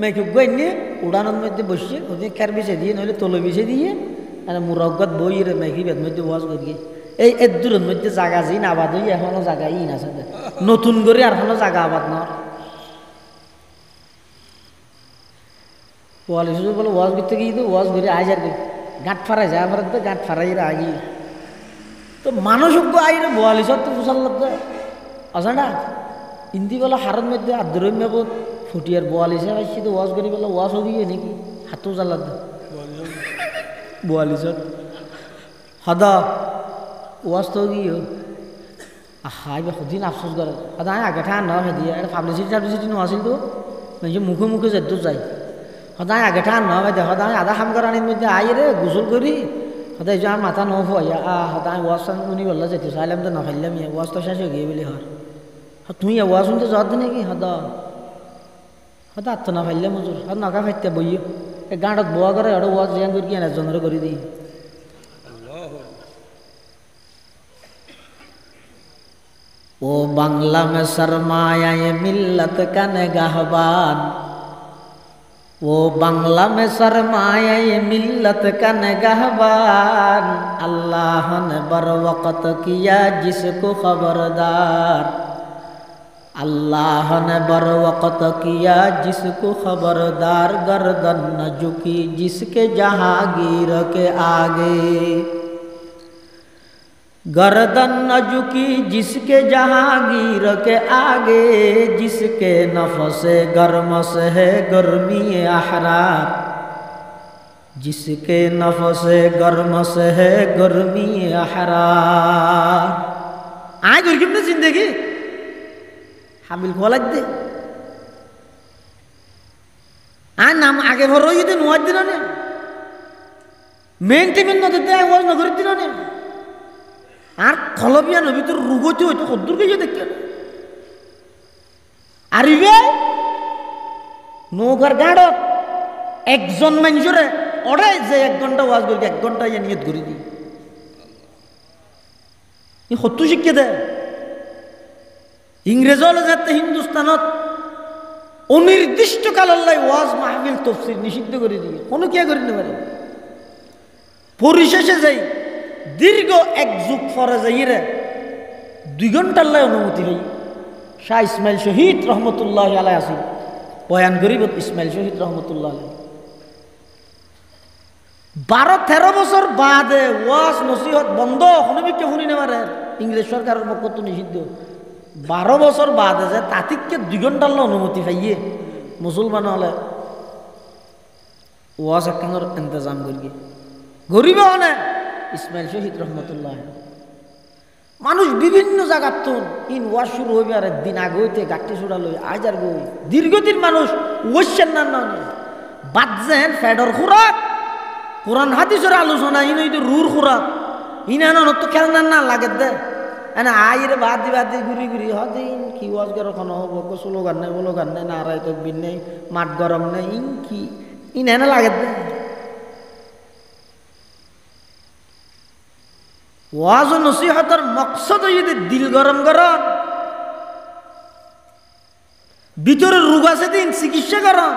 মেঘ নিয়ে উড়ানোর মধ্যে বসছে ওদের কার বিছে দিয়ে নইলে তলে বিছে দিয়ে আর মুরগত বই রে মেঘি বেদ মধ্যে ওয়াজ করি এই এর দূরের মধ্যে জায়গা যেই না আবাদ হই এখনো জায়গা ই না সাথে নতুন করে আর কোনো জায়গা আবাদ না ওয়াল হিসেবে বলে ওয়াজ করতে গিয়ে তো ওয়াজ করে আয় যার গাঁট ফারাই যায় আমার তো গাঁট ফারাই আগে তো মানসজ্ঞ আইরে বোয়াল হিসাব তো পোষাল লাগতো আসা না হিন্দি বলে হারের মধ্যে আদরম্য বোধ ফুটিয়ার বোয়াল হিসাব আসছি তো ওয়াজ করি বলে ওয়াজ হবি নাকি হাতও জ্বালা বোয়াল হিসাব হদা ওয়াজ তো গিয়ে আহা এবার সদিন আফসোস করে সদা আমি আগে ঠান নয় দিয়ে এটা পাবলিসিটি নোয়াছিল তো মানে মুখে মুখে যেত যাই সদায় আগে ঠান নয় দে সদায় আধা খাম করানির মধ্যে আই রে গোসল করি সদায় যা মাথা নফাইয়া সদায় ওয়াজ শুনি বললা যেতে চাইলাম তো নফাইলাম ওয়াজ তো শেষ হয়ে গিয়ে বলে হর তুই ওয়াজ শুনতে যাওয়ার নাকি সদা সদা আত্ম না ফাইলাম হুজুর সদ নকা ফাইতে বইও এই গাঁটত বোয়া করে ওটা ওয়াজ জিয়ান করি কিনা জনের করে দিই ओ बांग्ला में सरमाया मिल्लत का निगाहबान वो बांग्ला में सरमाया मिल्लत का निगाहबान अल्लाह ने बर वक़्त किया जिसको खबरदार अल्लाह ने बर वक़्त किया जिसको खबरदार गर्दन न झुकी जिसके जहांगीर के आगे गर्दन न झुकी जिसके जहांगीर के आगे जिसके नफ्स गर्म से है गर्मी अहरार जिसके नफ्स गर्म से है गर्मी अहरार आए गुरगिम ने जिंदगी हामिल खोला दे आ नाम आगे भरो ये तो नुआद दिना ने मेन टीम न देते हैं वो न कर दिना ने আর খলবিয়া নবী তোর রুগতে হইতো কদ্দুর গিয়ে দেখতে আরিবে নৌকার গাড়ত একজন মানুষরে ওরে যে 1 ঘন্টা ওয়াজ করি 1 ঘন্টা ইয়ে নিয়ত করে দি ই কত শিক্ষা দেয় ইংরেজ হলে যাতে হিন্দুস্তানত অনির্দিষ্টকাল আল্লাহ ওয়াজ মাহফিল তফসির নিষিদ্ধ করে দিয়ে কোনো কে করে নিতে পারে। পরিশেষে যাই দীর্ঘ এক যুগ পরে যাই রে 2 ঘন্টা আল্লাহ অনুমতি হই শাহ ইসমাইল শহীদ রহমতুল্লাহ আলাই আসি বয়ান গরিব ইসমাইল শহীদ রহমতুল্লাহ আলাই 12-13 বছর বাদে ওয়াজ নসিহত বন্ধ হনবিকে শুনি নেবারে ইংরেজ সরকারের পক্ষ তো নিষিদ্ধ 12 বছর বাদে যে তাতিককে 2 ঘন্টা আল্লাহ অনুমতি পাইয়ে মুসলমান হলে ওয়াজ একখানোর ইন্তজাম করি গরিব হনে ইসমাইল শহীদ রহমতুল্লাহ। মানুষ বিভিন্ন জায়গার তো ইন ওয়াজ শুরু হইবে আর একদিন আগে হইতে গাঠি চূড়া লই আজ আর গই দীর্ঘদিন মানুষ ওয়াশের না বাদ যেন ফেডর খুরাক কোরআন হাদিসের আলোচনা ইন হইতে রুর খুরাক ইনানো তো খেলনা না লাগে দে এনে আইরে বাদি ঘুরি ঘুরি হদিন কি ওয়াজ গর কোন হবো স্লোগান নাই বলোগান নাই নারায় তকবীর নেই মাঠ গরম নেই ইন কি ইন এনে লাগে দে ওয়াজ ও নসিহতের মকসদ যদি দিল গরম গরম ভিতরে রোগ আছে দিন চিকিৎসা গরম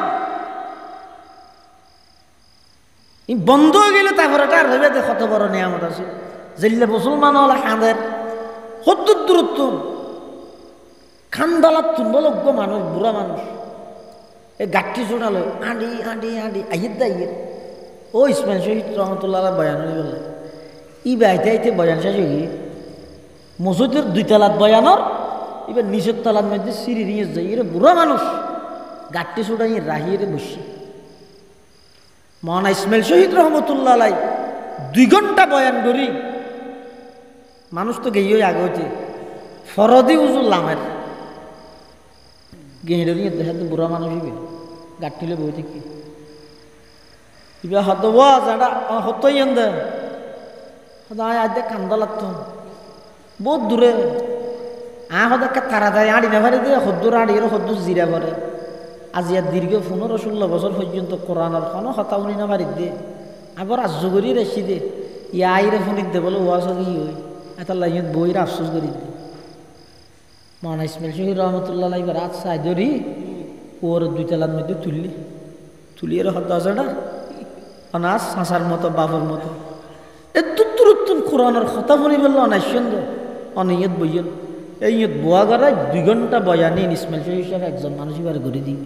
বন্ধ হয়ে গেলে তারপরে তার ভেবে কত বড় নিয়ামত আছে যেগুলো মুসলমান হলে খাঁদের সত্তর দূরত্ব খান্দালাত তুলবলজ্ঞ মানুষ বুড়া মানুষ এই গাঠি চোড়ালো আঁডি আইয়ের দাইয়ের ও ইসমাইল শহীদ রহমতুল্লাহ বয়ান হয়ে গেল ই বাইতে আইতে বয়ান শেষ হয়ে গিয়ে মসজিদের 2 তলাত বয়ানর এবার নিচের তলার মধ্যে সিঁড়ি নিয়ে যাই এরা বুড়া মানুষ গাঠি চোড়াই রাহিয়ে বসি মহানা ইসমাইল শহীদ রহমতুল্লাহ 2 ঘন্টা বয়ান করি মানুষ তো গেই আগে হইতে ফরদি উজুল লামের গেঁড়ে নিয়ে দেখা তো বুড়া মানুষ হইবে গাঠিলে বই থেকে ইবা হত যারা হতই দে আজ কান্দা লাগতো বহুত দূরে হতে তাড়াতাড়ি আড়ি না পারি দিয়ে সদ্দুর আড়ি সদ্দুর জিরা পরে আজি আর দীর্ঘ 15-16 বছর পর্যন্ত কোরআনের কোনো কথা শুনি না পারি দিয়ে আবার আজ্য করি রেসি দে ইয়া আইরে ফোনিত দে বলে ওয়াজ কি হই এত লাইত বইয়ের আফসোস করি দে মহানা ইসমাইল শহীদ রহমতুল্লাহ এবার রাত চাই ধরি ওর 2 তলার মধ্যে তুলি এর হত আছে না অনাস হাসার মতো বাবার মতো এতুন কোরআনের কথা বলি বললো অনাইসন্দ অনেক বইয়েন এই বোয়া গড়ায় 2 ঘন্টা বয়ানি ইসমাইল শহীদ সাহেব একজন মানুষ এবার ঘুরে দিই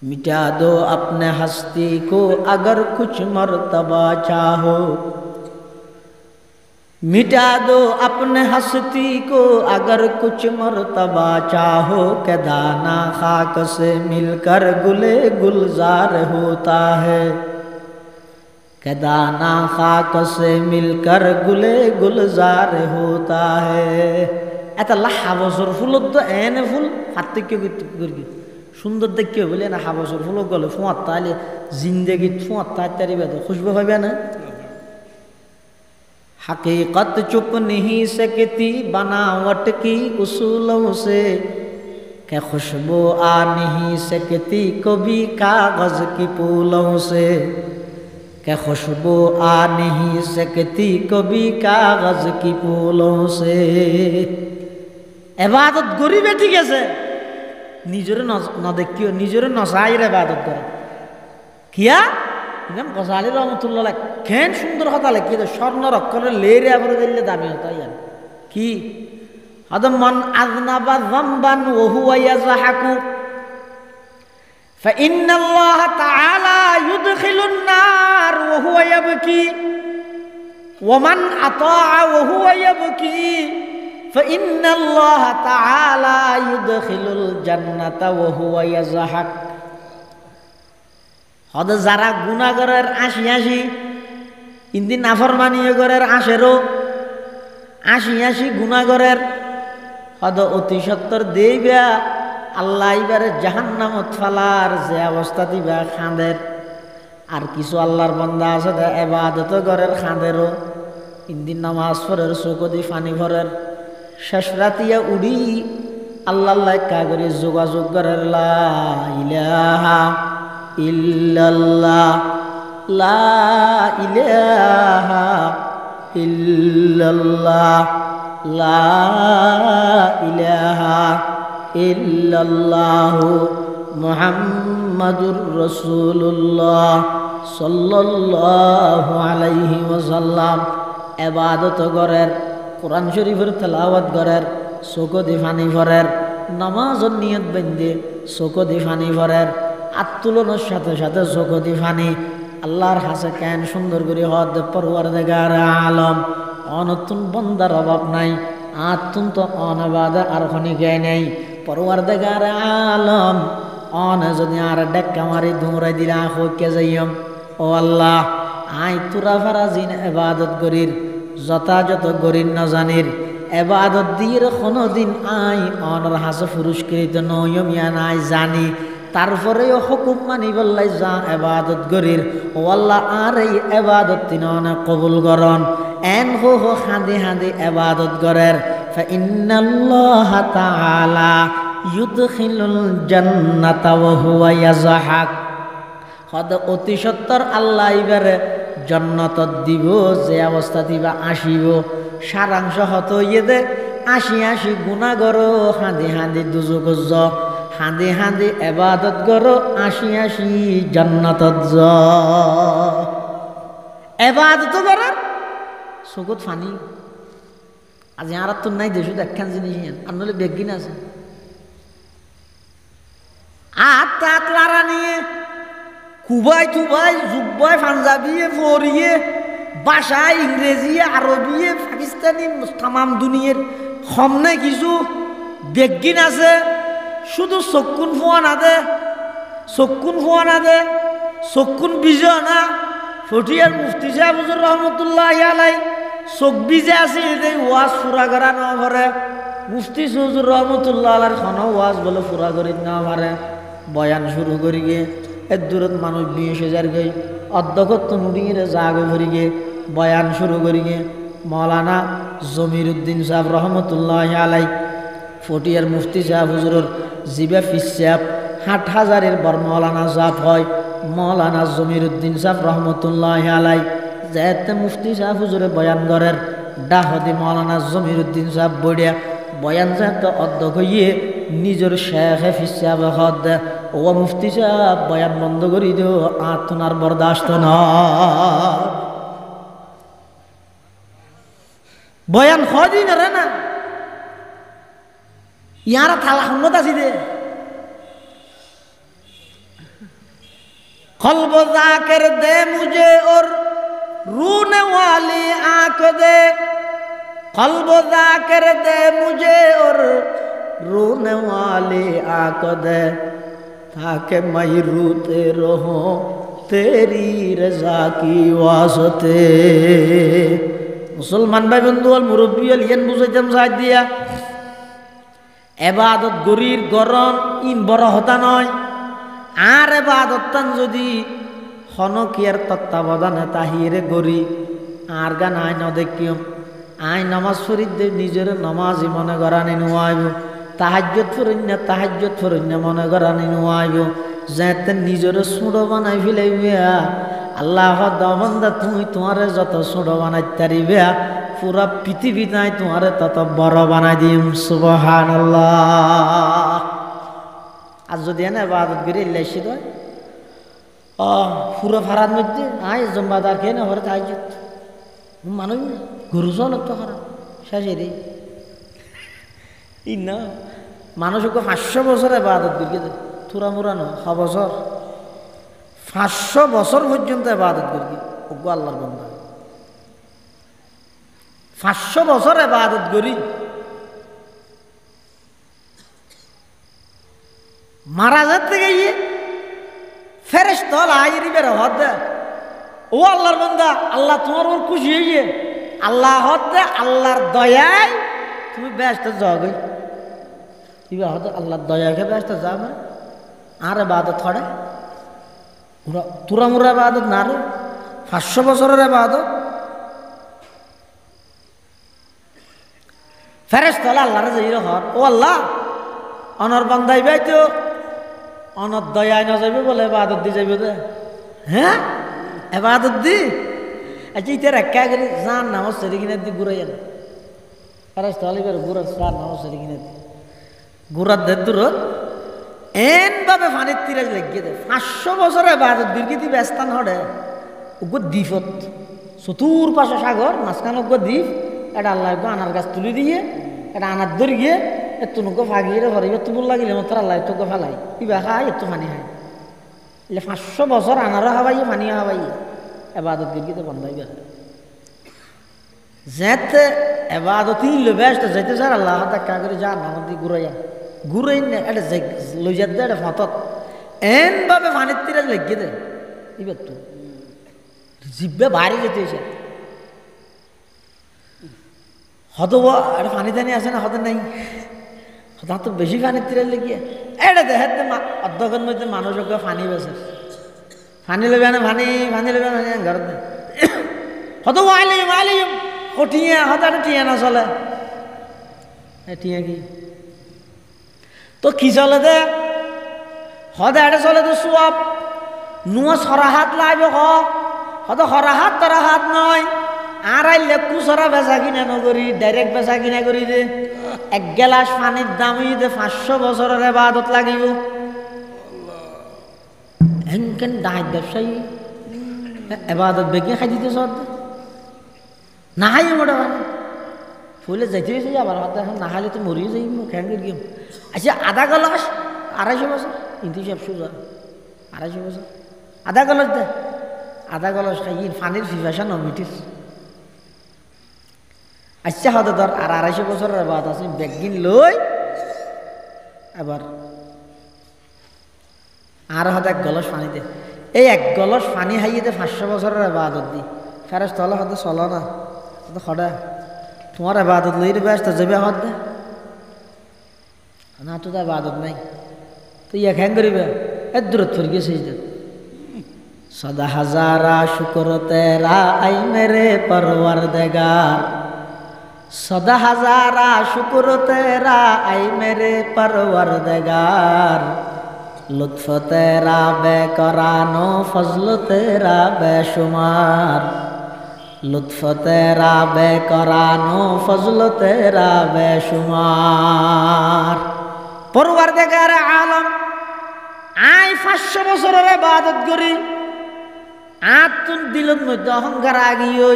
मिटा दो अपने हस्ती को अगर कुछ मर्तबा चाहो मिटा दो अपने हस्ती को अगर कुछ मर्तबा चाहो के दाना खाक से मिलकर गुले गुलजार होता है के दाना खाक से मिलकर गुले गुलजार होता है एता लाहाबसर फुलद एने फुल पार्थक्य करगी সুন্দর দেখতে বলে না হাবসর ফুল গলে ফোঁয়াত তাহলে জিন্দেগি ফোঁয়াত তাড়াতাড়ি বেদ খুশবু হবে না हकीकत चुप नहीं सकती बनावट की उसूलों से क्या खुशबू आ नहीं सकती कभी कागज की फूलों से क्या खुशबू आ नहीं सकती कभी कागज की फूलों से इबादत गरीबे ठीक है নিজের না দেখিও নিজের নসাইর ইবাদত করে কিয়া ইমাম গজালি রহমাতুল্লাহ কেন সুন্দর কথা লিখি দে স্বর্ণর অক্ষরে লেরে আবরে দিলে দামি হতো ইয়ান কি আদম মান আযনাবা যামবান ওয়া হুয়া ইয়াজহাকু ফাইন্নাল্লাহ তাআলা ইউদখিলুন নার ওয়া হুয়া ইয়াবকি ওয়া মান আতাআ ওয়া হুয়া ইয়াবকি فإن الله تعالى يدخل الجنة وهو يضحك হদে যারা গুনাহগারের আসি ইন্দি নাফরমানি গরের আসেরও আসি গুনাহগারের হদে অতি সত্তর দেইবা আল্লাহ এবারে জাহান্নামত ফালার যে অবস্থা দিবা খাঁদের আর কিছু আল্লাহর বান্দা আছে ইবাদত গরের খাঁদেরও ইন্দি নামাজ পড়ের চোখদি পানি ভরের শেষ রাতিয়া উড়ি আল্লাহ কাগরে যোগাযোগ করার লা ইলাহা ইল্লাল্লাহ লা ইলাহা ইল্লাল্লাহ লা ইল্লাল্লাহু মুহাম্মাদুর রাসূলুল্লাহ সাল্লাল্লাহু আলাইহি ওয়াসাল্লাম। ইবাদত করের, কোরআন শরীফের তেলাওয়াত করের, চোখ দি ফানি ভরের, নামাজের নিয়ত বেঁধে চোখ দি ফানি ভরের, আত্মুলনের সাথে সাথে চোখ দি ফানি আল্লাহর হাসে কেন সুন্দর করে হদ পরওয়ারদিগার আলম। অনতুন বন্দার অভাব নাই, আতুন তো অনবাদে আর খনি গায় নাই। পরওয়ারদিগার আলম অন যদি আর ডেক্কা মারি দৌড়াই দিলা হইকে যাইম, ও আল্লাহ আই তুরা ফারাজিন ইবাদত করির, যথাযথ গরির না জানির এবাদত দিয়ে কোনোদিন আই অনর হাসে পুরস্কৃত নয়মিয়া নাই জানি, তারপরেও হুকুম মানি বললাই যা এবাদত গরির। ও আল্লাহ আর এই এবাদত তিন অনেক কবুল করন। এন হো হো হাঁদি হাঁদি এবাদত করের। ফাইন্নাল্লাহা তাআলা ইউদখিলুল জান্নাতা ওয়া হুয়া ইয়াজহাক। হদ অতি সত্তর আল্লাহ এবারে জান্নাতত দিব, যে অবস্থা দিবা আসিব। সারাংশ হতো ইয়ে দে আসি আসি গুণা করো, হাঁদি হাঁদি দুজক য, হাঁদি হাঁদি এবাদত করো, আসি আসি জান্নাতত য। এবাদত করার চকুত ফানি। আজি আর তো নাই দেশত একখান জিনিস আর নলে বেগিন আছে আর তাত লারা নিয়ে কুবাই টুবাই জুব্বাই পাঞ্জাবিয়ে ফরিয়ে ভাষায় ইংরেজি আরবি পাকিস্তানি তামাম দুনিয়ার সামনে কিছু বেগিন আছে। শুধু চকুন ফোয়া না দে, চকুন ফোয়া না দে, চকুন বিজয় না। ফটিয়ার মুফতি সাহেব হুজুর রহমতুল্লাহ আলাই চোখ বিজে আছে, ওয়াজ ফুরা করা না পারে। মুফতি হুজুর রহমতুল্লাহ আলার খন ওয়াজ বলে ফুরা করি না পারে। বয়ান শুরু করি গে এর দূরত মানুষ 20,000 গই অধ্যক্ষ নুড়িয়ে জাগে ভরি গে বয়ান শুরু করি গে। মৌলানা জমির উদ্দিন সাহেব রহমতুল্লাহ আলাই ফটিয়ার মুফতি সাহেব হুজুরের জিবা ফিস সাহেব 60,000-এর বর মৌলানা সাহেব হয়। মৌলানা জমির উদ্দিন সাহেব রহমতুল্লাহ আলাই যেতে মুফতি সাহেব হুজুরে বয়ান করের ডাহদি মৌলানা জমির উদ্দিন সাহেব বড়িয়া বয়ান যেতে অধ্যক্ষ হইয়ে নিজের শেখে ফিস সাহেব হদ ও মুফতি সাহেব বয়ান বন্ধ করি দিও, আত্মনার বরদাস্ত ন। বয়ান হদিন রে না ইয়ারা থালা সম্মত আছি দে কলব জাকের দে মুঝে ওর রুনে वाली आंख दे, कल्ब जाकर दे मुझे और रोने वाली आंख दे, ताकि मैं रोते रहूं तेरी रजा की वास्ते। मुसलमान भाई बंधु और मुरब्बी लियन बुझाइताम সাথ দিয়া এবাদত গরির গরম ইন বড় হতা নয়। আর এবাদতান যদি হনকিয়ার তত্ত্বাবধানে তাহিরে গরি আর গান আই ন দেখিও আই নামাজ ফরিদ নিজের নামাজি মনে করানি নুয়াইব, তাহাজ্জুদ ফরইন্য মনে করানি নুয়াইব, যেতে নিজের সুড়ো বানাই ফেলাইবিয়া। আল্লাহ দবন্দা তুমি তোমারে যত সুড়ো বানাই তারিবিয়া পুরা পৃথিবী নাই তোমারে তত বড় বানাই দিম। সুবহানাল্লাহ। আর যদি এনে ইবাদত করি লাইছি তো পুরো ফারার মধ্যে আই জম্বাদার খেয়ে না ঘরে তাহাজ্জুদ মানুষ গরু চলত তো খারাপ শেষে রে ই না মানুষকে 500 বছর ইবাদত করি থুরা মুরা না 6 বছর 500 বছর পর্যন্ত ইবাদত করি ওগো আল্লাহর বান্দা 500 বছর ইবাদত করি মারা যাতে গিয়ে ফেরেশতা আইরি বের হদ ও আল্লাহর বান্দা আল্লাহ তোমার ওর খুশি হইয়ে আল্লাহ হদ আল্লাহর দয়ায় তুমি ব্যস্ত যাও গই ইবা হদ আল্লাহর দয়াকে ব্যস্ত যাবে আর ইবাদত করে তুরা মুরা ইবাদত না রে 500 বছরের ইবাদত ফেরেশতা আল্লাহর যাইরে হদ ও আল্লাহ অনর বান্দাই বাইতো অনর দয়ায় না যাবে বলে ইবাদত দি যাবে দে হ্যাঁ ইবাদত দি আচ্ছা ইতার একা করে জান নামাজ সেরে কিনে দি ঘুরাই না ফেরেশতা আলিবার ঘুরা সার নামাজ সেরে কিনে দি গুড়ার দের দূরত এনভাবে পানির তীরে লেগিয়ে দেয় 500 বছরে বাদত দীর্ঘিতি ব্যস্তান হরে উগ্র দ্বীপত চতুর পাশে সাগর মাঝখানে উগ্র দ্বীপ এটা আল্লাহ আনার গাছ তুলি দিয়ে এটা আনার ধরে গিয়ে এত নৌকো ফাগিয়ে ভরে এত বল লাগিলে মতো আল্লাহ এত ফেলাই ইবা খায় এত পানি খায় এলে 500 বছর আনারও হাবাইয়ে পানিও হাবাইয়ে এবাদত দীর্ঘিতে বন্ধ হয়ে গেছে যেতে এবাদতই লোভে আসতে যেতে স্যার আল্লাহ দেখা করে যান আমাদের ঘুরাই না এটা লই যাতে এটা ফতত এনভাবে পানির তীরে লেগে দেয় এবার তো জিব্বে বাইরে যেতে এসে হত এটা পানি টানি আছে না হতে নাই হঠাৎ তো বেশি পানির তীরে লেগে এটা দেখে অর্ধকের মধ্যে মানুষ পানি বেছে পানি লেবে না পানি লেবে না ঘর হত আলিম কঠিয়া হঠাৎ টিয়া না চলে টিয়া কি তো কি চলে দে হদে এটা চলে তো সোয়াব নুয়া সরাহাত লাগবে হত হরাহাত তরাহাত নয় আর আইলে কুচরা বেচা কিনা নগরী ডাইরেক্ট বেচা কিনা করি দে 1 গ্লাস পানির দামই দে 500 বছরের ইবাদত লাগিব এনকেন ডাইট ব্যবসায়ী ইবাদত বেগে খাই দিতে সদ না হাই মোটা মানে ফুলে যাইতে হয়েছে আবার হয়তো এখন না হাইলে তো মরিয়ে যাই খ্যাঙ্গের গেম আচ্ছা আধা গলাস 250 বছর কিন্তু সব সোজা 250 বছর আধা গলাস দে আধা গলাস খাই পানির ফিফাসা নমিটিস আচ্ছা হয়তো ধর আর 250 বছরের বাদ আছে ব্যাগিন লই আবার আর হয়তো 1 গলাস পানি দে এই 1 গলাস পানি হাইয়ে দে 500 বছরের বাদত দি ফেরস তলা হয়তো চলো না তো খড়া তোমার ইবাদত লইরে ব্যস্ত যাবে হদ দে না তো ইবাদত নাই তো ইয়া খ্যাং করিবে এত দূরত ফির গেছিস দে সদা হাজারা শুকর তেরা আই মেরে পরওয়ারদিগার সদা হাজারা শুকর তেরা আই মেরে পরওয়ারদিগার লুৎফ তেরা বেকরানো ফজল তেরা বেশুমার লুৎফ তেরা বেকরানো ফজল তেরা বেশুমার পরওয়ারদিগার আলম আই 500 বছরের ইবাদত করি আতুন দিলের মধ্যে অহংকার আগিয়ে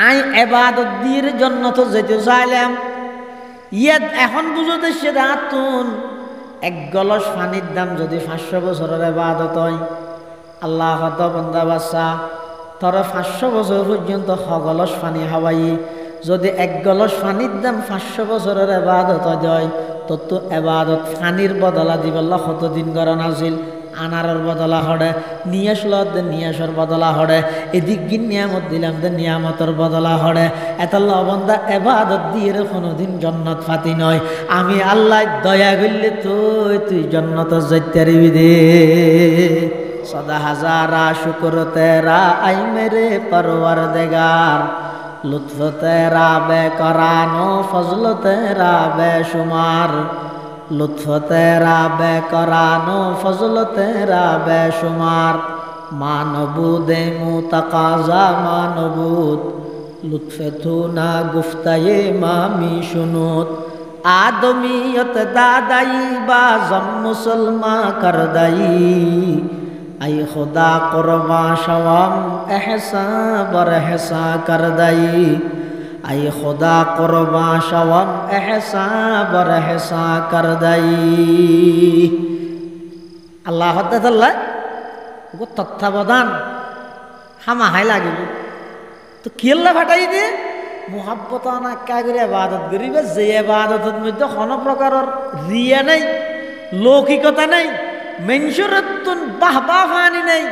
আই ইবাদত দিয়ে জান্নাতে যেতে চাইলাম ইয়াত এখন বুঝতে সে আতুন 1 গলাস পানির দাম যদি 500 বছরের ইবাদত হয় আল্লাহ হত বান্দা বাচ্চা তোরা 500 বছর পর্যন্ত 1 গলাস পানি হাওয়াই যদি 1 গলাস পানির দাম 500 বছরের ইবাদত হয় তো ইবাদত পানির বদলা দিবল্লা কতদিন গরণ আছিল আনারের বদলা হড়ে নিয়াসর বদলা হড়ে এদিক গিন নিয়ামত দিলাম দে নিয়ামতের বদলা হড়ে এত লবন্দা ইবাদত দিয়ে কোনোদিন জান্নাত ফাতি নয় আমি আল্লাহ দয়া করলে তুই জান্নাত যাইতে পারবি দে সদা হাজারা শুকর তেরা আই মেরে পরওয়ারদিগার লুৎফ তেরা বেকরানো ফজল তেরা বেশুমার লুৎফ তেরা বেকরানো ফজল তেরা বেশুমার মানবুদে মুতাকাজা মানবুদ লুৎফে তু না গুফতায়ে মামি শুনুত আদমিয়ত দাদাই বাজম মুসলমা করদাই আই খুদা কুরবা শওয়াম এহসা বরহসা করদাই আই খুদা কুরবা শওয়াম এহসা বরহসা করদাই আল্লাহ হদ্দাল্লাহ ও তত্ত্বাবধান হামাহাই লাগিব তো কি আল্লাহ ফাটাই দে মোহাব্বত আনাক্কা করে ইবাদত করিবে যে ইবাদতের মধ্যে কোনো প্রকারের রিয়া নাই লৌকিকতা নাই মেনসুরতুন বাহবা ফানি নাই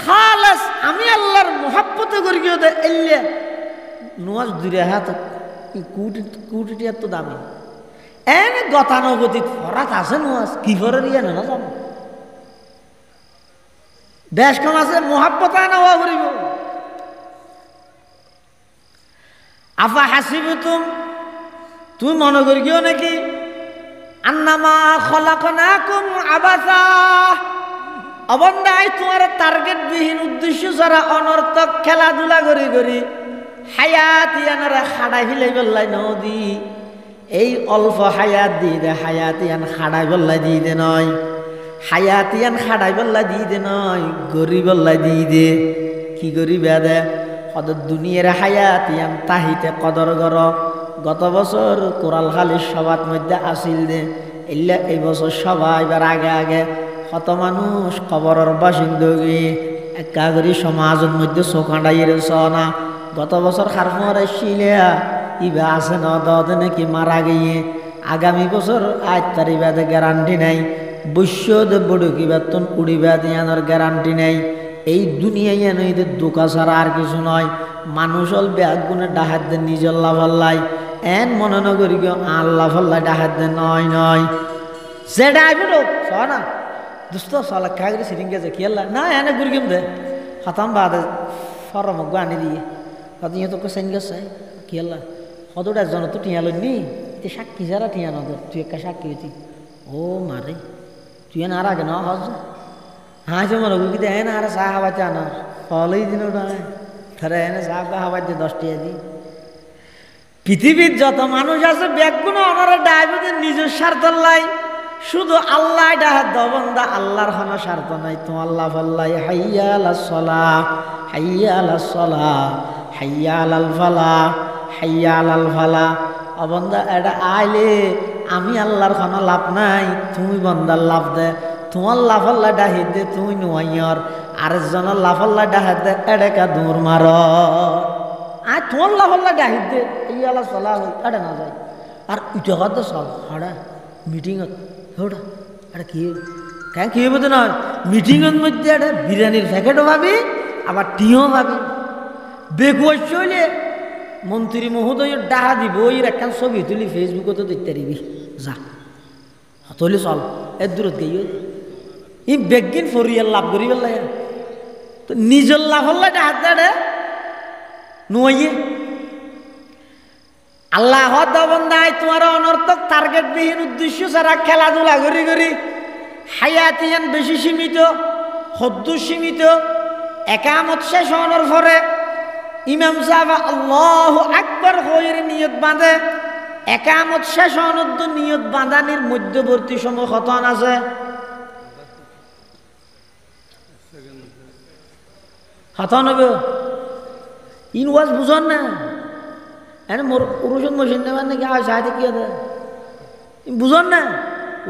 খালাস আমি আল্লাহর মোহাব্বতে করি গিয়ে দে এল্লে নুয়াজ দূরে হাত কুটি এত দামি এনে গতানুগতিক ফরাত আছে নুয়াজ কি ফরে রিয়া না যাব দেশ কম আছে মোহাব্বত আনা হওয়া করিব আফা হাসিবতুম তুমি মনে করি গিয়েও নাকি আন্নামা খলাকনাকুম আবাসা অবন্দাই তোমার টার্গেট বিহীন উদ্দেশ্য ছাড়া অনর্থক খেলাধুলা করি করি হায়াত ইয়ানারা খাড়াই ফিলাই বললাই নদী এই অল্প হায়াত দিয়ে দে হায়াতিয়ান খাড়াই বল্লা দিয়ে দে নয়, হায়াতিয়ান খাড়াই বল্লা দিয়ে দে নয়, গরিব বল্লা দিয়ে দে। কি গরিব দে কদর দুনিয়ার হায়াতিয়ান তাহিতে কদর গর। গত বছর কোরালখালীর সবার মধ্যে আসিল দে, এল্লা এই বছর সবাই এবার আগে আগে কত মানুষ কবরের বাসিন্দা গিয়ে একা করি সমাজের মধ্যে চোখাডাইয়ের না। গত বছর খারফর শিলিয়া ইবা আছে ন দে নাকি মারা গিয়ে আগামী বছর 8 তারিখ বাদে গ্যারান্টি নাই। বৈশ্য বড় কিবা তন উড়িবা দিয়ানোর গ্যারান্টি নেই। এই দুনিয়ায় এদের দোকা ছাড়া আর কিছু নয়। মানুষ হল ব্যাগ গুণে ডাহাত দেন নিজের লাভাল্লাই এন মনে নগরী কেউ আল্লাহ ফাল্লাই ডাহাত দেন নয় নয় যেটা আইবে তো স না দুস্ত সালা খাগরি সিটিং গেছে কি আল্লাহ না এনে গুরগিম দে খতম বাদে ফরমক আনি দিয়ে কত ইয়ে তোকে সেন গেছে কি আল্লাহ কতটা জন তো টিয়াল নি তুই সাক্ষী যারা টিয়া নদর তুই একটা সাক্ষী হইতি ও মারে তুই এনে আর আগে ন হজ হ্যাঁ যে মনে গুকি দে এনে আর চা খাওয়াতে আনার ফলই দিন ওটা ধরে এনে চা খাওয়াতে 10 টাকা দিই। পৃথিবীর যত মানুষ আছে ব্যাগগুলো ওনারা ডায়াবেটিস নিজের স্বার্থ লাই শুধু আল্লাহ ডাহাত দবন্দা আল্লাহর কোনো স্বার্থ নাই। তো আল্লাহ ফাল্লাই হাইয়া আলাস সালাহ হাইয়া আলাস সালাহ হাইয়া আলাল ফালাহ হাইয়া আলাল ফালাহ। অবন্দা এটা আইলে আমি আল্লাহর কোনো লাভ নাই, তুমি বন্দার লাভ দে। তোমার লাফাল্লা ডাহিত দে তুমি নুয়াইয়র আরেকজনের লাফাল্লা ডাহাত দে এডেকা দূর মার আর তোমার লাফাল্লা ডাহিত দে এই আলা চলা এটা না যায়। আর উঠে কথা চল হাড়া মিটিংত ওটা এটা কি কেন কি হইব তো নয় মিটিংয়ের মধ্যে একটা বিরিয়ানির প্যাকেটও ভাবি আবার টিও ভাবি বেকুয়ার চলে মন্ত্রী মহোদয়ের ডাহা দিব ওই একখান ছবি তুলি ফেসবুকে তো দেখতে পারিবি যা তলি চল এর দূরত গেই ই বেগিন ফরিয়ার লাভ করি পেলাই তো নিজের লাভ হল্লা ডাহাত দে নুয়ে আল্লাহ বন্দায় তোমার অনর্থক টার্গেট বিহীন উদ্দেশ্য ছাড়া খেলাধুলা করি করি হায়াতিয়ান বেশি সীমিত হদ্দু সীমিত একামত শেষ হওয়ার পরে ইমাম সাহেব আল্লাহু আকবার হইরে নিয়ত বাঁধে। একামত শেষ হওয়ার নিয়ত বাঁধানির মধ্যবর্তী সময় কতন আছে হাতন হবে ইনওয়াজ বুঝন না এনে মোর পুরুষন মশিন নেবার নাকি হয় সাহায্য কি আছে বুঝন না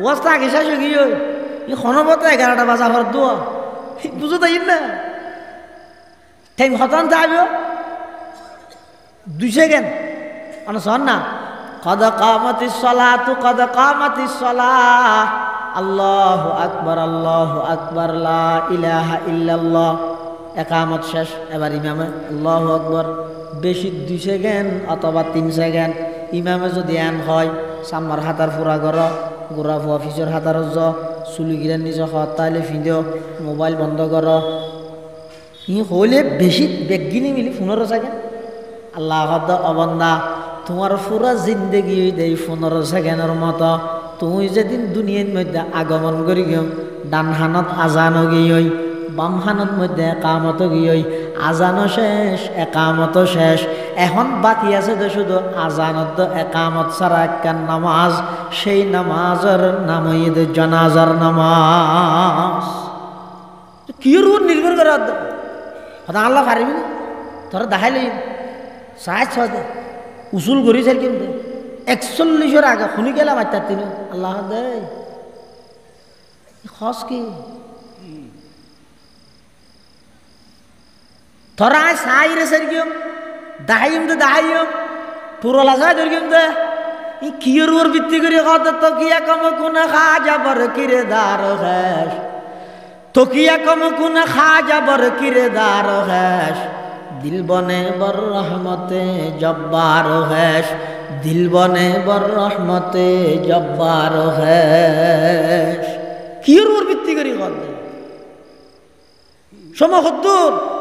ওয়াজটা আগে শেষ হয়ে গিয়ে খনবত 11টা বাজা ভর দোয়া বুঝো তাই না টাইম হতান যাবে 2 সেকেন্ড মানে শোন না কদ কামাতিস সালাতু কদ কামাতিস সালাহ আল্লাহু আকবার লা ইলাহা ইল্লাল্লাহ একামত শেষ। এবার ইমামে আল্লাহু আকবার বেশি 2 সেকেন্ড অথবা 3 সেকেন্ড ইমামে যদি এন হয় সাম্মার হাতার ফুরা কর গোড়া ফুয়া ফিসর হাতার জ চুলি গিরার নিজে তাইলে ফিঁদেও মোবাইল বন্ধ কর ই হইলে বেশি বেগিনি মিলি 15 সেকেন্ড আল্লাহ অবন্দা তোমার পুরা জিন্দেগি দেই 15 সেকেন্ডের মতো। তুমি যেদিন দুনিয়ার মধ্যে আগমন করি গিয়ে ডান হানত আজানো গিয়ে বাম হানত মধ্যে একামত গিয়ে আজানো শেষ একামত শেষ। এখন বাকি আছে তো শুধু আজানত একামত ছাড়া একখান নামাজ, সেই নামাজের নাম ঈদ জানাজার নামাজ। কির উপর নির্ভর করে আল্লাহ পারিবি না তোরা দেখাইলি সাহায্য দে উসুল করিস কিন্তু 41 আগে শুনি গেলাম আত্মার তিন আল্লাহ দে খস কি তোরা সাই রে সেরকিম দাহাইম তো দাহাইম পুরো লাগাই ধরিম দে ই কির উপর ভিত্তি করে কত তো কিয়া কম কোন খা যাবার কিরে দার হেস তো কিয়া কম কোন খা যাবার কিরে দার হেস দিল বনে বর রহমতে জব্বার হেস দিল বনে বর রহমতে জব্বার হেস কির উপর ভিত্তি করে কত সময়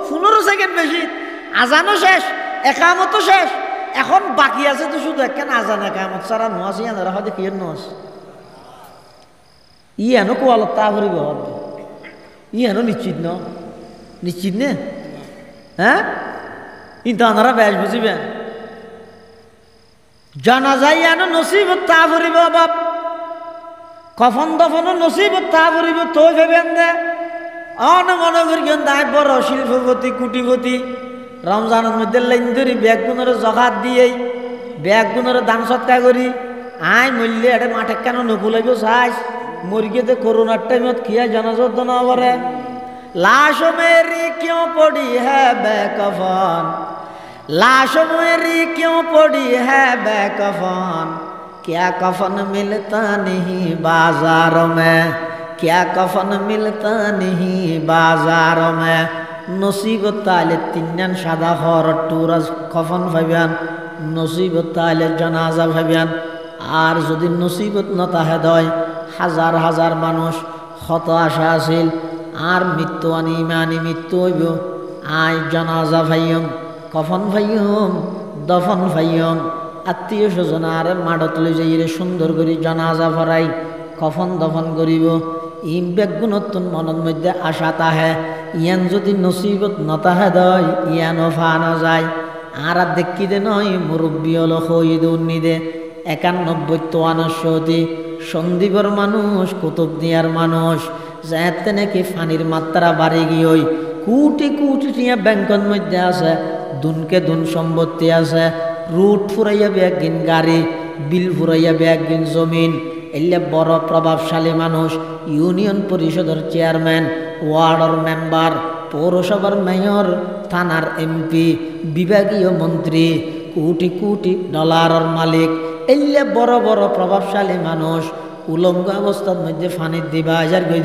15 সেকেন্ড বেশি আজানও শেষ একামতও শেষ। এখন বাকি আছে তো শুধু একখান আজান একামত ছাড়া নোয়াছি আনারা হয়তো কি নোয়াস ই হেন কোয়ালত তা ভরিব ই হেন নিশ্চিত ন নিশ্চিত নে হ্যাঁ কিন্তু আনারা বেশ বুঝিবেন জানাজাই আনো নসিবত তা ভরিব বাপ, কফন দফন নসিবত তা ভরিব তো ভেবেন দে অন মনে করি দায় বড় শিল্পপতি কুটিপতি রমজানের মধ্যে লাইন ধরি ব্যাগগুলোর জগাত দিয়েই ব্যাগগুলোর দান সৎকা করি আয় মূল্যে এটা মাঠে কেন নকুলাইব চাইস মুরগিতে করোনার টাইমত খিয়া জানাজত না করে লাশ মেরি কেউ পড়ি হ্যাঁ বেকফন, लाश मेरी क्यों पड़ी है बेकफन, क्या कफन मिलता नहीं बाजार में, क्या कफन मिलता नहीं बाजार में। नसीबत ताले तिन्यान सादा हर टूरस कफन भाबियान, नसीबत ताले जनाजा भाबियान। আর যদি নসিবত নতাহে দয় হাজার হাজার মানুষ হত আশা আছিল আর মৃত্যু আনি ইমানি মৃত্যু হইব আয় জনাজা ভাইয়ম কফন ভাইয়ম দফন ভাইয়ম আত্মীয় স্বজন আর মাডত লই যাইরে সুন্দর করে জনাজা ভরাই কফন দফন করিব ইম বেগুণতুন মনের মধ্যে আশা তাহে ইয়ান যদি নসিবত নতাহে দয় ইয়ানো ফানো যায় আর দেখি দে নয় মুরব্বী হলো হইদ উন্নিদে 91-93 সন্দীপর মানুষ কুতুবদিয়ার মানুষ যাতে নাকি ফানির মাত্রা বাড়ি গিয়ে কোটি কোটি টিয়া ব্যাংকের মধ্যে আছে দুনকে দুন সম্পত্তি আছে রুট ফুরাইয়া একদিন গাড়ি বিল ফুরাইয়া একদিন জমিন এলে বড় প্রভাবশালী মানুষ ইউনিয়ন পরিষদের চেয়ারম্যান ওয়ার্ডের মেম্বার পৌরসভার মেয়র থানার এমপি বিভাগীয় মন্ত্রী কোটি কোটি ডলারের মালিক এলে বড় বড় প্রভাবশালী মানুষ উলঙ্গ অবস্থার মধ্যে ফানির দিবা হাজার গই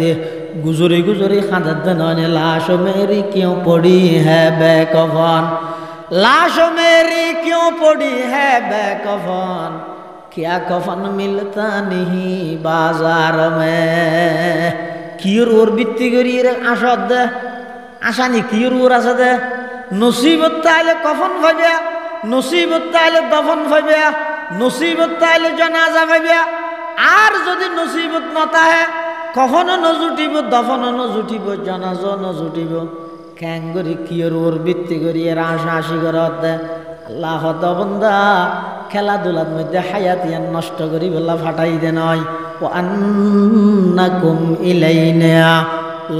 গুজরি গুজরি খাঁদার দেন লাশ মেরি কেউ পড়ি হ্যাঁ বেকফন, লাশ মেরি কেউ পড়ি হ্যাঁ বেকফন, क्या कफन मिलता नहीं बाजार में। কিয়র ওর ভিত্তি করি আশা দে আশা নি কিয়র ওর আছে দে নসিবত তাইলে কফন ভাবিয়া, নসিবত তাইলে দফন ভাবিয়া, নসিবত তাইলে জানাজা ভাবিয়া। আর যদি নসিবত নতাহে কখনো নজুটিব দফনও নজুটিব জানাজা নজুটিব ক্যাঙ্গরি কিয়র ওর ভিত্তি করি এর আশা আশি করত দে আল্লাহ বন্দা খেলাধুলার মধ্যে হায়াতিয়ান নষ্ট করি বললা ফাটাই দে নয় ও আন্নাকুম ইলাইনা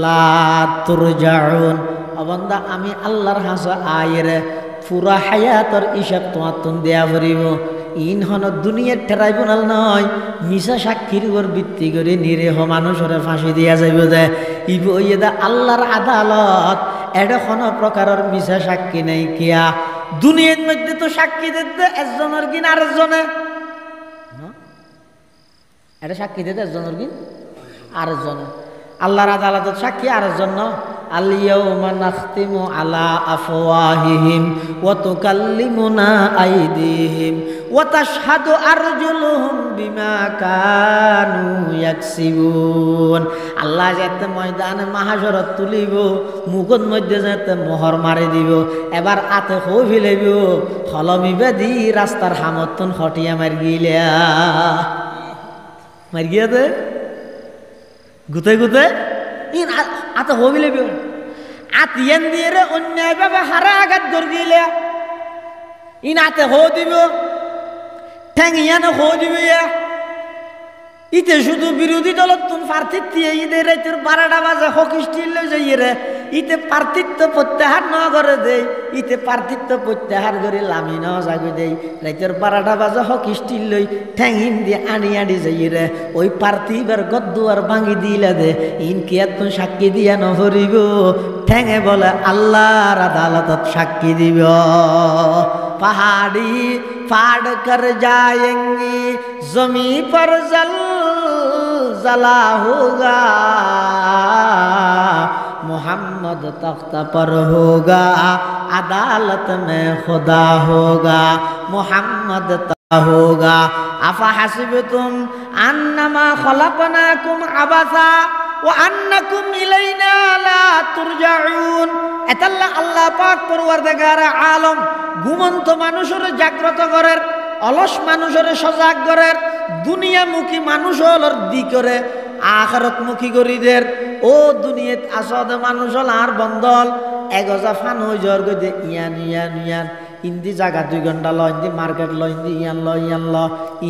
লা তুরজাউন। অবন্দা আমি আল্লাহর হাসা আয়েরে পুরা হায়াতর হিসাব তোমার তুন দেয়া ভরিব ইন হন দুনিয়ার ট্রাইব্যুনাল নয় মিশা সাক্ষীর উপর ভিত্তি করে নিরীহ মানুষরে ফাঁসি দিয়া যাইব দে ইব দে আল্লাহর আদালত এটা কোনো প্রকারের মিশা সাক্ষী নেই কিয়া দুনিয়ার মধ্যে তো সাক্ষী দিতে একজনের কিন আরেকজনে এটা সাক্ষী দিতে একজনের কিন আরেকজনে আল্লাহর আদালতের সাক্ষী আরেকজন আল-ইয়াওমা নাখতিমু আলা আফওয়াহিহিম ওয়া তুকাল্লিমুনা আইদিহিম ওয়া তাশহাদু আরজুলুহুম বিমা কানু ইয়াকসিবুন। আল্লাহ যাতে ময়দানে মাহশরত তুলিব মুখের মধ্যে যাতে মোহর মারি দিব এবার আতে হই ফেলাইব হলমিবে দি রাস্তার হামতন হটিয়া মার গিলা মার গিয়া দে গুতে গুতে ইন আতে হই ফেলাইব আতিয়ান দিয়ে রে অন্যায়ভাবে হারা আঘাত ধর গিলা ইন আতে হো দিব ঠ্যাং ইয়ানে হো দিবে ইতে শুধু বিরোধী দলত তুন প্রার্থিত্ব ঈদের রাতের 12টা বাজে হকি স্টিল যাইয়ে রে ইতে প্রার্থিত্ব প্রত্যাহার ন করে দেই ইতে প্রার্থিত্ব প্রত্যাহার করে লামি ন জাগি দেই রাতের 12টা বাজে হকি স্টিল লই ঠ্যাং ইন দিয়ে আনি আনি যাইয়ে রে ওই প্রার্থীবার গদ্দুয়ার ভাঙি দিলে দে ইন কি এত সাক্ষী দিয়া ন হরিব ঠ্যাঙে বলে আল্লাহর আদালতত সাক্ষী দিব पहाड़ी फाड़ कर जाएंगी जमी पर जला होगा मोहम्मद तख्त पर होगा अदालत में खुदा होगा मोहम्मद होगा अफा हसिबतुम अन्नमा खलकनाकुम अबसा वा अन्नकुम इलाइना ला तुरजाउन। এতাল্লা আল্লাহ পাক পরওয়ারদিগার আলম ঘুমন্ত মানুষের জাগ্রত করের অলস মানুষের সজাগ করের দুনিয়ামুখী মানুষ হলর দি করে আখিরাতমুখী করিদের ও দুনিয়াত আসদ মানুষ হল আর বন্দল এগজা ফান হই জর গদে ইয়ান ইয়ান ইয়ান ইন্দি জায়গা 2 ঘন্টা ল ইন্দি market law ইন্দি Ian law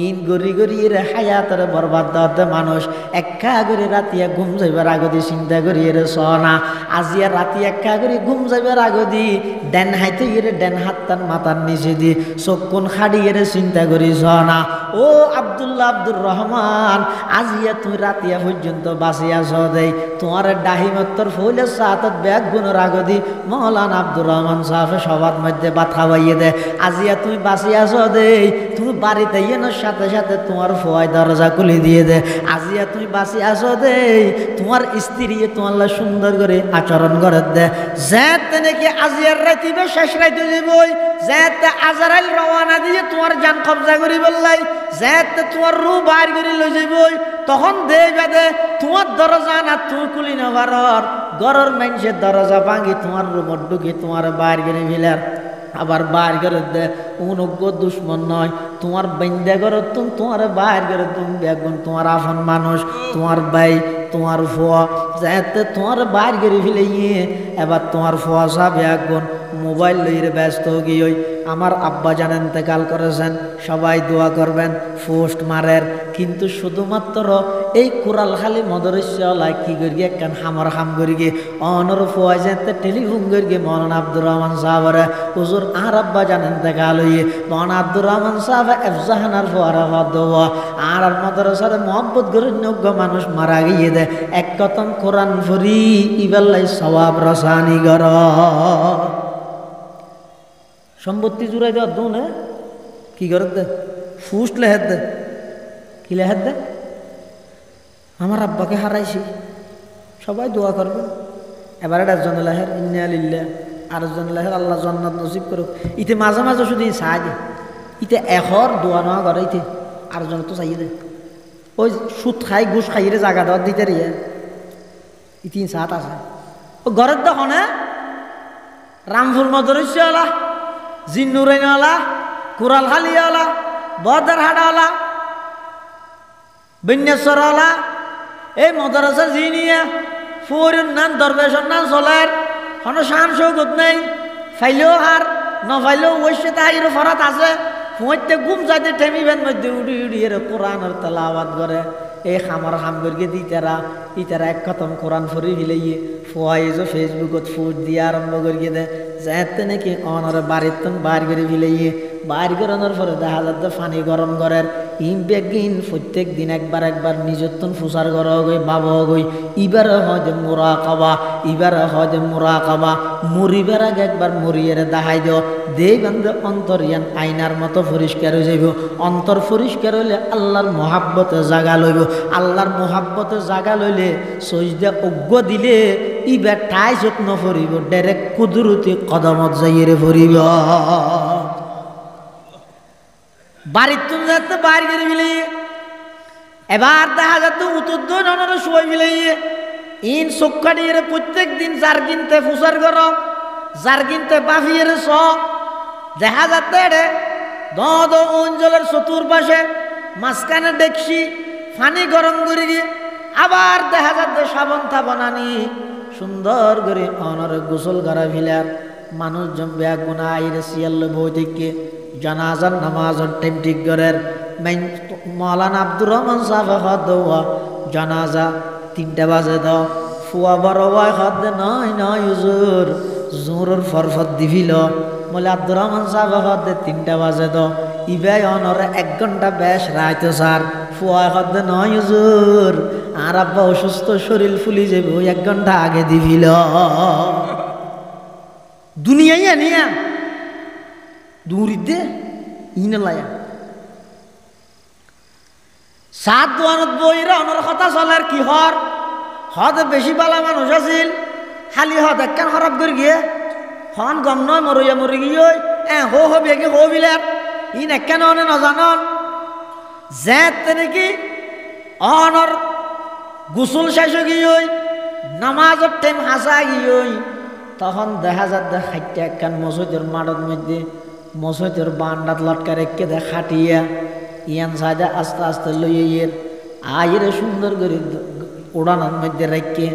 in গরি গরি রে হায়াতরে বরবাদ দাতে মানুষ একা করে রাতিয়া ঘুম যাইবার আগদি চিন্তা করি রে সনা আজিয়া রাতি একা করে ঘুম যাইবার আগদি ডেন হাইতে ইরে ডেন হাতটান মাথার নিচে দি চকুন খাড়ি রে চিন্তা করি সনা ও আব্দুল্লাহ আব্দুর রহমান আজিয়া তুই রাতিয়া পর্যন্ত বাঁচিয়া ছ দেই তোমার ডাহিমত্তর ফুলের সাথত ব্যাগ গুণের আগদি মৌলানা আব্দুর রহমান সাহেব সবার মধ্যে বাথা বাইয়ে দে আজিয়া তুই বাঁচিয়া ছ দেই তুমি বাড়িতে ইয়েনোর সাথে সাথে তোমার ফোয়াই দরজা খুলে দিয়ে দে আজিয়া তুই বাঁচিয়া ছ দেই তোমার স্ত্রী তোমার সুন্দর করে আচরণ করে দে যেতে নাকি আজিয়ার রাতিবে শেষ রাইতে যাবই যেতে আজরাইল রওয়ানা দিয়ে তোমার জান কবজা করি বললাই যেতে তোমার রু বাইর করে লই যাবই তখন দে বেদে তোমার দরজা না তুই খুলি নেবার ঘরের মানুষের দরজা ভাঙি তোমার রুমত ঢুকি তোমার বাইর করে ফেলার আবার বাইর করে দে অনুজ্ঞ দুশ্মন নয় তোমার বেন্দা করো তোমার বাইর করে তুমি বেগুন তোমার আপন মানুষ তোমার ভাই তোমার ফোয়া যাতে তোমার বাইর করে ফেলে এবার তোমার ফোয়া সাহেব একগুণ মোবাইল লইয়ে ব্যস্ত গিয়ে আমার আব্বা জান ইন্তেকাল করেছেন সবাই দোয়া করবেন পোস্ট মারের কিন্তু শুধুমাত্র এই কোরালখালী মদরসালায় কি করি একখান হামর হাম করি গিয়ে অনর ফোয়া যেতে টেলিফোন করি গিয়ে মৌলানা আব্দুর রহমান সাহেবরে হুজুর আর আব্বা জান ইন্তেকাল হইয়ে মৌলানা আব্দুর রহমান সাহেব এফজাহানার ফোয়ারা দেওয়া আর মদরসারে মোহাম্মত গরিণ্য মানুষ মারা গিয়ে দে এক কথম কোরআন ফরি ইবেল্লাই সওয়াব রসানি গর সম্পত্তি জুড়াই দেওয়ার দোন কি করে দে ফুস লেহের দে কি লেহের দে আমার আব্বাকে হারাইছি সবাই দোয়া করবে এবার একজন লেহের ইন্না লিল্লাহ আরেকজন লেহের আল্লাহ জান্নাত নসিব করুক ইতে মাঝে মাঝে শুধু সাহায্য ইতে এখর দোয়া নেওয়া করে ইতে আরেকজন তো চাইয়ে দে ওই সুদ খাই ঘুষ খাইয়ে জায়গা দেওয়ার দিতে রিয়ে ইতি সাত আছে ও ঘরের দেখো রামপুর মদরসাওয়ালা জিন্নুরাইনওয়ালা কোরালখালীওয়ালা বদরহাটওয়ালা বিন্যাসরওয়ালা এই মদরসা জিনিয়া ফুরের নাম দরবেশর নাম চলের কোনো শান সৌগত নেই ফাইলেও হার ন ফাইলেও ওইসে তাহির ফরাত আছে ফুঁতে গুম যাইতে টেমিবেন মধ্যে উড়ি উড়ি এর কোরআনের তেলাওয়াত করে এই খামার হাম করিয়ে দিতেরা ইতারা এক খতম কোরআন ফরি ফিলাইয়ে ফোয়াইজো ফেসবুকত ফুট দিয়ে আরম্ভ করিয়ে দে যাতে নাকি অনরে বাড়ির বার করে ফিলাইয়ে বার করানোর পরে দেখা যাচ্ছে পানি গরম করার ইমবেগিন প্রত্যেক দিন একবার নিজের ফুসার করা গই বাবা গই ইবারে হয় যে মোরা কাবা ইবারে হয় যে মোরা কাবা মরিবার আগে একবার মরিয়ে দেখাই দিও দেখবেন যে অন্তর ইয়ান আইনার মতো পরিষ্কার হয়ে যাইব অন্তর পরিষ্কার হইলে আল্লাহর মহাব্বতে জাগা লইব আল্লাহর মহাব্বতে জাগা লইলে সজদা অজ্ঞ দিলে ইবার ঠাই যত্ন ফরিব ডাইরেক্ট কুদরতি কদমত যাইয়ে ফরিব বাড়ির তুমি যাতে বাইর করে ফেলিয়ে এবার দেখা যাচ্ছে উত্তর দোর শুয়ে ফেলিয়ে ইন চোখাটিয়ে প্রত্যেক দিন যার কিনতে ফুসার গরম যার কিনতে বাফিয়ে স দেখা যাচ্ছে রে দ অঞ্চলের চতুর্পাশে মাঝখানে দেখছি পানি গরম করে গিয়ে আবার দেখা যাচ্ছে সাবন থাবন আনি সুন্দর করে অনরে গোসল করা ফেলার মানুষজন ব্যাগ গুণা আইরে সিয়াল বই থেকে জানাজার নামাজের টাইম ঠিক করেন মৌলানা আব্দুর রহমান সাহেব দেওয়া জানাজা 3টা বাজে দাও ফুয়া বড় ভাই হাত দে নয় হুজুর জোরের ফরফত দিবিল বলে আব্দুর রহমান সাহেব হাত দে 3টা বাজে দাও ইবাই অনরে 1 ঘন্টা বেশ রাইতে স্যার ফুয়া হাত দে নয় হুজুর আর আব্বা অসুস্থ শরীর ফুলি যাবে 1 ঘন্টা আগে দিবিল দুনিয়াই আনিয়া দূরিতে ইনলায়া সাত দোয়ানত বইরা অনর কথা চলার কি হর হদ বেশি বালা মানুষ আছিল খালি হদ একখান খারাপ করে গিয়ে হন গম নয় মরইয়া মরি গিয়ে হো বেগে হো বিলার ইন একখান অনে নজানন যেতে নাকি অনর গোসল শেষ গিয়ে নামাজের টাইম হাসা গিয়ে তখন দেখা যাচ্ছে খাইতে একখান মসজিদের মাঠের মধ্যে মসজিদের বান্ডাত লটকা রেখে দে খাটিয়া ইয়ান সাজা আস্তে আস্তে লইয়ে আইরে সুন্দর করে উড়ানোর মধ্যে রেখে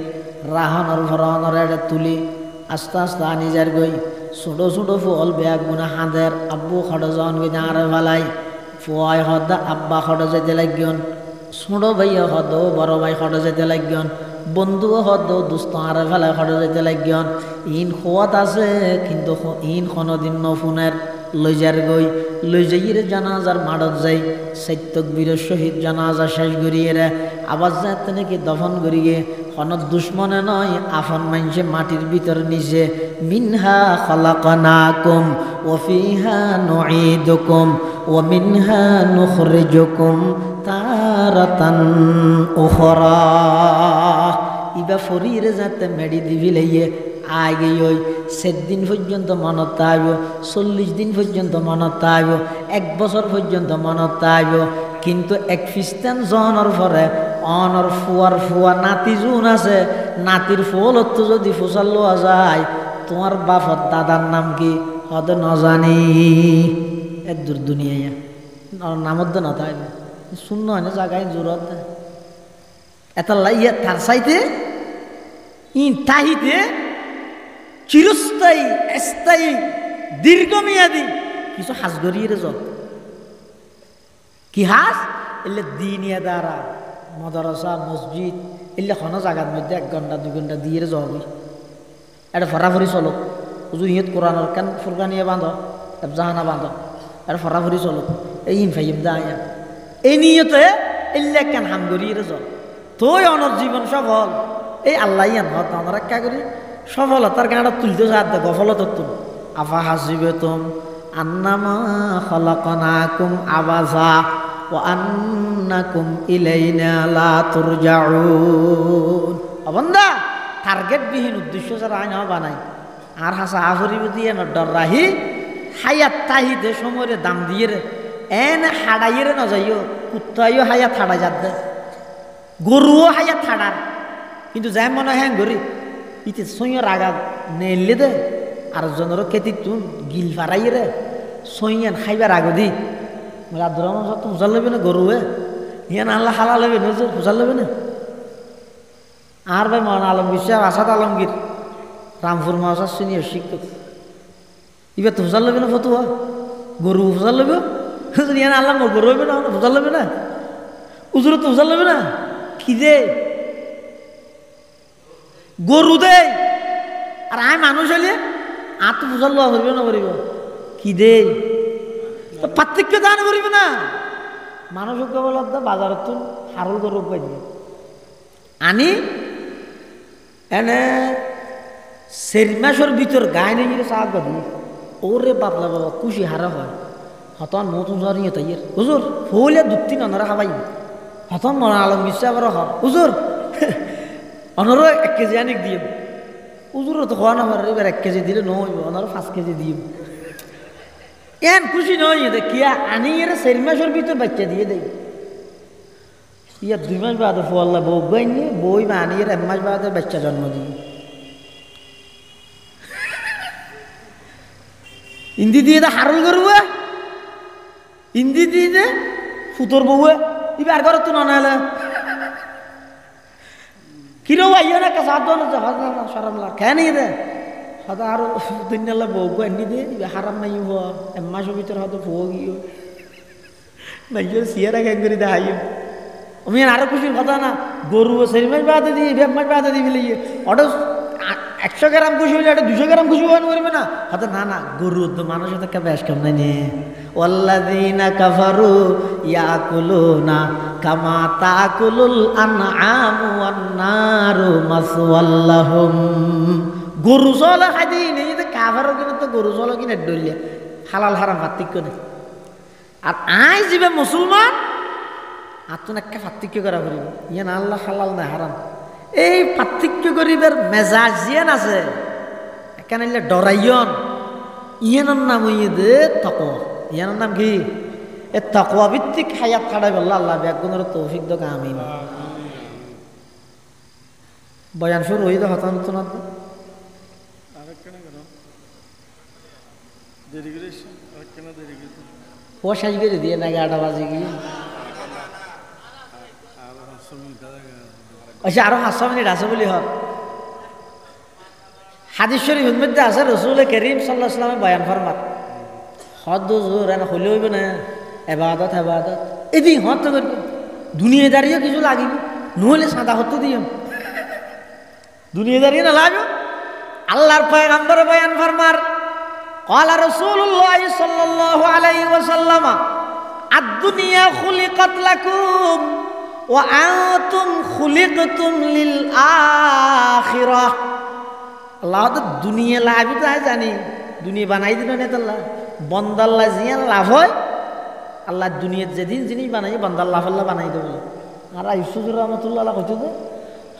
রাহানোর ভরানোর এটা তুলি আস্তে আস্তে আনি যার গই ছোটো ছোটো ফুল বেগ গুনা হাঁদের আব্বু খড় জন গিয়ে আরে ভালাই ফুয়াই হদা আব্বা খড় যেতে লাগিয়ন ছোটো ভাইয়া হদ বড় ভাই খড় যেতে লাগিয়ন বন্ধুও হদ দুস্ত আরে ফেলায় খড় যেতে লাগিয়ন ইন খোয়াত আছে কিন্তু ইন কোনোদিন নফুনের লইজার গই লই যাইরে জানাজার মাড়ত যাই সৈত্যক বীর শহীদ জানাজা শেষ করিয়ে রে আবার যাতে নাকি দফন করিয়ে কোনো দুশ্মনে নয় আফন মাইনসে মাটির ভিতর নিচে মিনহা খলাকনাকুম ওয়া ফিহা নুঈদুকুম ওয়া মিনহা নুখরিজুকুম তারাতান উখরা ইবা ফরিরে যাতে মেডি দিবি লইয়ে আগে ওই 7 দিন পর্যন্ত মনত আইব 40 দিন পর্যন্ত মনত আইব 1 বছর পর্যন্ত মনত আইব কিন্তু এক খ্রিস্টান জনের পরে অনর ফুয়া নাতি জুন আছে নাতির ফুল তো যদি ফুসাল লওয়া যায় তোমার বাপর দাদার নাম কি হয়তো নজানি এর দূর দুনিয়া নামত না তাই শূন্য হয় না জায়গায় জোরত এত লাইয়া তার সাইতে ইন তাহিতে চিরস্থায়ী স্থায়ী দীর্ঘমেয়াদী কিছু হাজ গড়িয়ে যাও কি হাজ এলে দিনিয়া দ্বারা মদরসা মসজিদ এলে কোনো জায়গার মধ্যে 1 ঘন্টা 2 ঘন্টা দিয়ে যাবি এটা ফরাফরি চলো উজু ইয়েত কোরআনের কান ফুরকানিয়ে বাঁধ জাহানা বাঁধ এটা ফরাফরি চলো এই ইনফাইম দায়া এই নিয়তে এলে কেন হাম গড়িয়ে যাও তোই অনর জীবন সফল এই আল্লাহ ইয়ান হত আমরা কা করি সফলতার গাঁটা তুলতে সাথ দে গফলতার তুল আফা হাসিবে তুম আন্নামা খলাকনাকুম আবাসা ওয়া আন্নাকুম ইলাইনা লা তুরজাউন অবন্দা টার্গেট বিহীন উদ্দেশ্য ছাড়া আইন বানাই আর হাসা আফরিব দিয়ে না ডর রাহি হায়াত তাহিদে সময়ের দাম দিয়ে রে এন হাড়াইয়ে ন যাইও কুত্তাইও হায়াত হাড়া যাত দে গরুও হায়াত হাড়ার কিন্তু যাই মনে হ্যাঁ গরি ইতে সইয়ের আগা নেলে দে আর জনেরও খেতি তুন গিল ফারাই রে সইয়ান খাইবার আগ দি আব্দুর রহমান সাহেব তো হুজার লেবে না গরুয়ে হিয়ান আল্লাহ হালা লেবে নজর হুজার লেবে না আর ভাই মহান আলম বিশ্বাস আসাদ আলমগীর রামপুর মহাশাস সিনিয়র শিক্ষক এবার তো হুজার লেবে না ফতুয়া গরু হুজার লেবে হিয়ান আল্লাহ গরু হইবে না হুজার লেবে না উজুর তো হুজার লেবে না কি দে গরু দে আর আয় মানুষ হলে আর তো হুজার লওয়া করিব না করিব কি দে পার্থক্য দান করিব না মানুষ কেবল বাজারত তো হারল গরু পাই আনি এনে 4 মাসের ভিতর গায়ে নেই চাক বাদি ওরে বাপলা বাবা খুশি হারা হয় হতন নতুন জ্বর নিয়ে তাই হুজুর ফুলে 2-3 অনরা খাবাই হতন মনে আলম বিশ্বাস আবার হ হুজুর অনরও 1 কেজি আনিক দিয়ে হুজুরও তো খাওয়া না পারে এবার 1 কেজি দিলে নহইব অনরও 5 কেজি দিয়ে এন খুশি নয় কিয়া আনি এর 4 মাসের ভিতর বাচ্চা দিয়ে দেয় ইয়া 2 মাস বাদে ফোয়াল্লা বউ গাইনি বই বা আনি এর 1 মাস বাদে বাচ্চা জন্ম দিয়ে ইন্দি দিয়ে দা হারল করবে ইন্দি দিয়ে দে ফুতর বউয়ে এবার ঘরে তো না হলে কিরো আইও না কাছে আদন সরম লাগ কেন দে হয়তো আরো দুনিয়ালা বউ এনে দে হারাম নাই হওয়া 1 মাসের ভিতরে হয়তো বউ গিয়ে নাই সিয়ারা কেন করে দেখাইও আমি আরো খুশির কথা না গরু 4 মাস বাদে দিই 1 মাস বাদে দিই বলে ওটা 100 গ্রাম খুশি হলে এটা 200 গ্রাম খুশি হওয়ান করবে না হয়তো না না গরু তো মানুষের তো বেশ কম নাই ওয়াল্লাযীনা কাফারু ইয়াকুলুনা কামা তাকুলুল আনআমু ওয়ান নারু মাসওয়াল্লাহুম গরু চলে খাদি নেই তো কাফারও কিনা তো গরু চলো কিনা ডলিয়া হালাল হারাম পার্থক্য নেই আর আই যাবে মুসলমান আর তো একটা পার্থক্য করা করিব ইয়ান আল্লাহ হালাল না হারাম এই পার্থক্য করিবার মেজাজ ইয়ান আছে এখানে ডরাইয়ন ইয়ানোর নাম হইয়ে দে তাকওয়া ইয়ানোর নাম কি এ তাকওয়া ভিত্তিক হায়াত খাড়াই বললা আল্লাহ ব্যাগুনের তৌফিক দোক আমিন বয়ান শুরু হই তো হতান তো না ও শেষ করে দিয়ে না 11টা বাজে গিয়ে আচ্ছা আরো 5 মিনিট আছে বলি হোক হাদিস শরীফের মধ্যে আছে রাসূল করিম সাল্লাল্লাহু আলাইহি ওয়াসাল্লাম বয়ান ফরমাত হদ জোর এনে হইলে হইবে না এবাদত এবাদত এদিন হদ তো করবে দুনিয়াদারিও কিছু লাগিব নহলে সাদা হতে দিও দুনিয়াদারি না লাগবে আল্লাহর পয়গম্বর বয়ান ফরমার قال رسول الله صلى الله عليه وسلم الدنيا خلقت لكم وأنتم خلقتم للآخرة আল্লাহ তো দুনিয়া লাভ তো জানি দুনিয়া বানাই দিল না তো আল্লাহ বন্দাল্লাহ জিয়া লাভ হয় আল্লাহ দুনিয়ার যেদিন জিনিস বানাই বন্দার লাভ আল্লাহ বানাই দেবো আর ইউসুফ রহমতুল্লাহ কইতো যে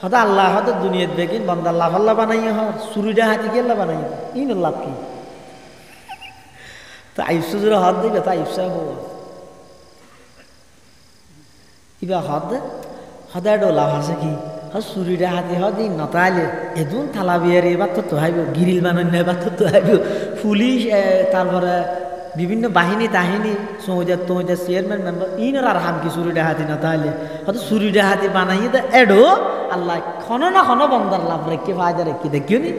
হয়তো আল্লাহ হয়তো দুনিয়ার বেকিন বন্দার লাভ আল্লাহ বানাই হয় চুরিটা হাতি কে আল্লাহ বানাই ইন লাভ কি তো আইসুজুর হাত দিবে তা ইফসা হবো ইবা হাত সদায় লাভ আছে কি চুরিটা হাতি হদি নতাইলে এদুন থালা বিয়ার এবার তো হাইব গিরিল বানান্য এবার তো হাইব পুলিশ তারপরে বিভিন্ন বাহিনী তাহিনী সৌজার তৌজার চেয়ারম্যান মেম্বার ইনর আর হাম কি চুরিটা হাতি নতাইলে হয়তো চুরিটা হাতি বানাইয়ে তো এডো আল্লাহ খন না খন বন্দার লাভ রেখে ফায়দা রেখে দেখিও নি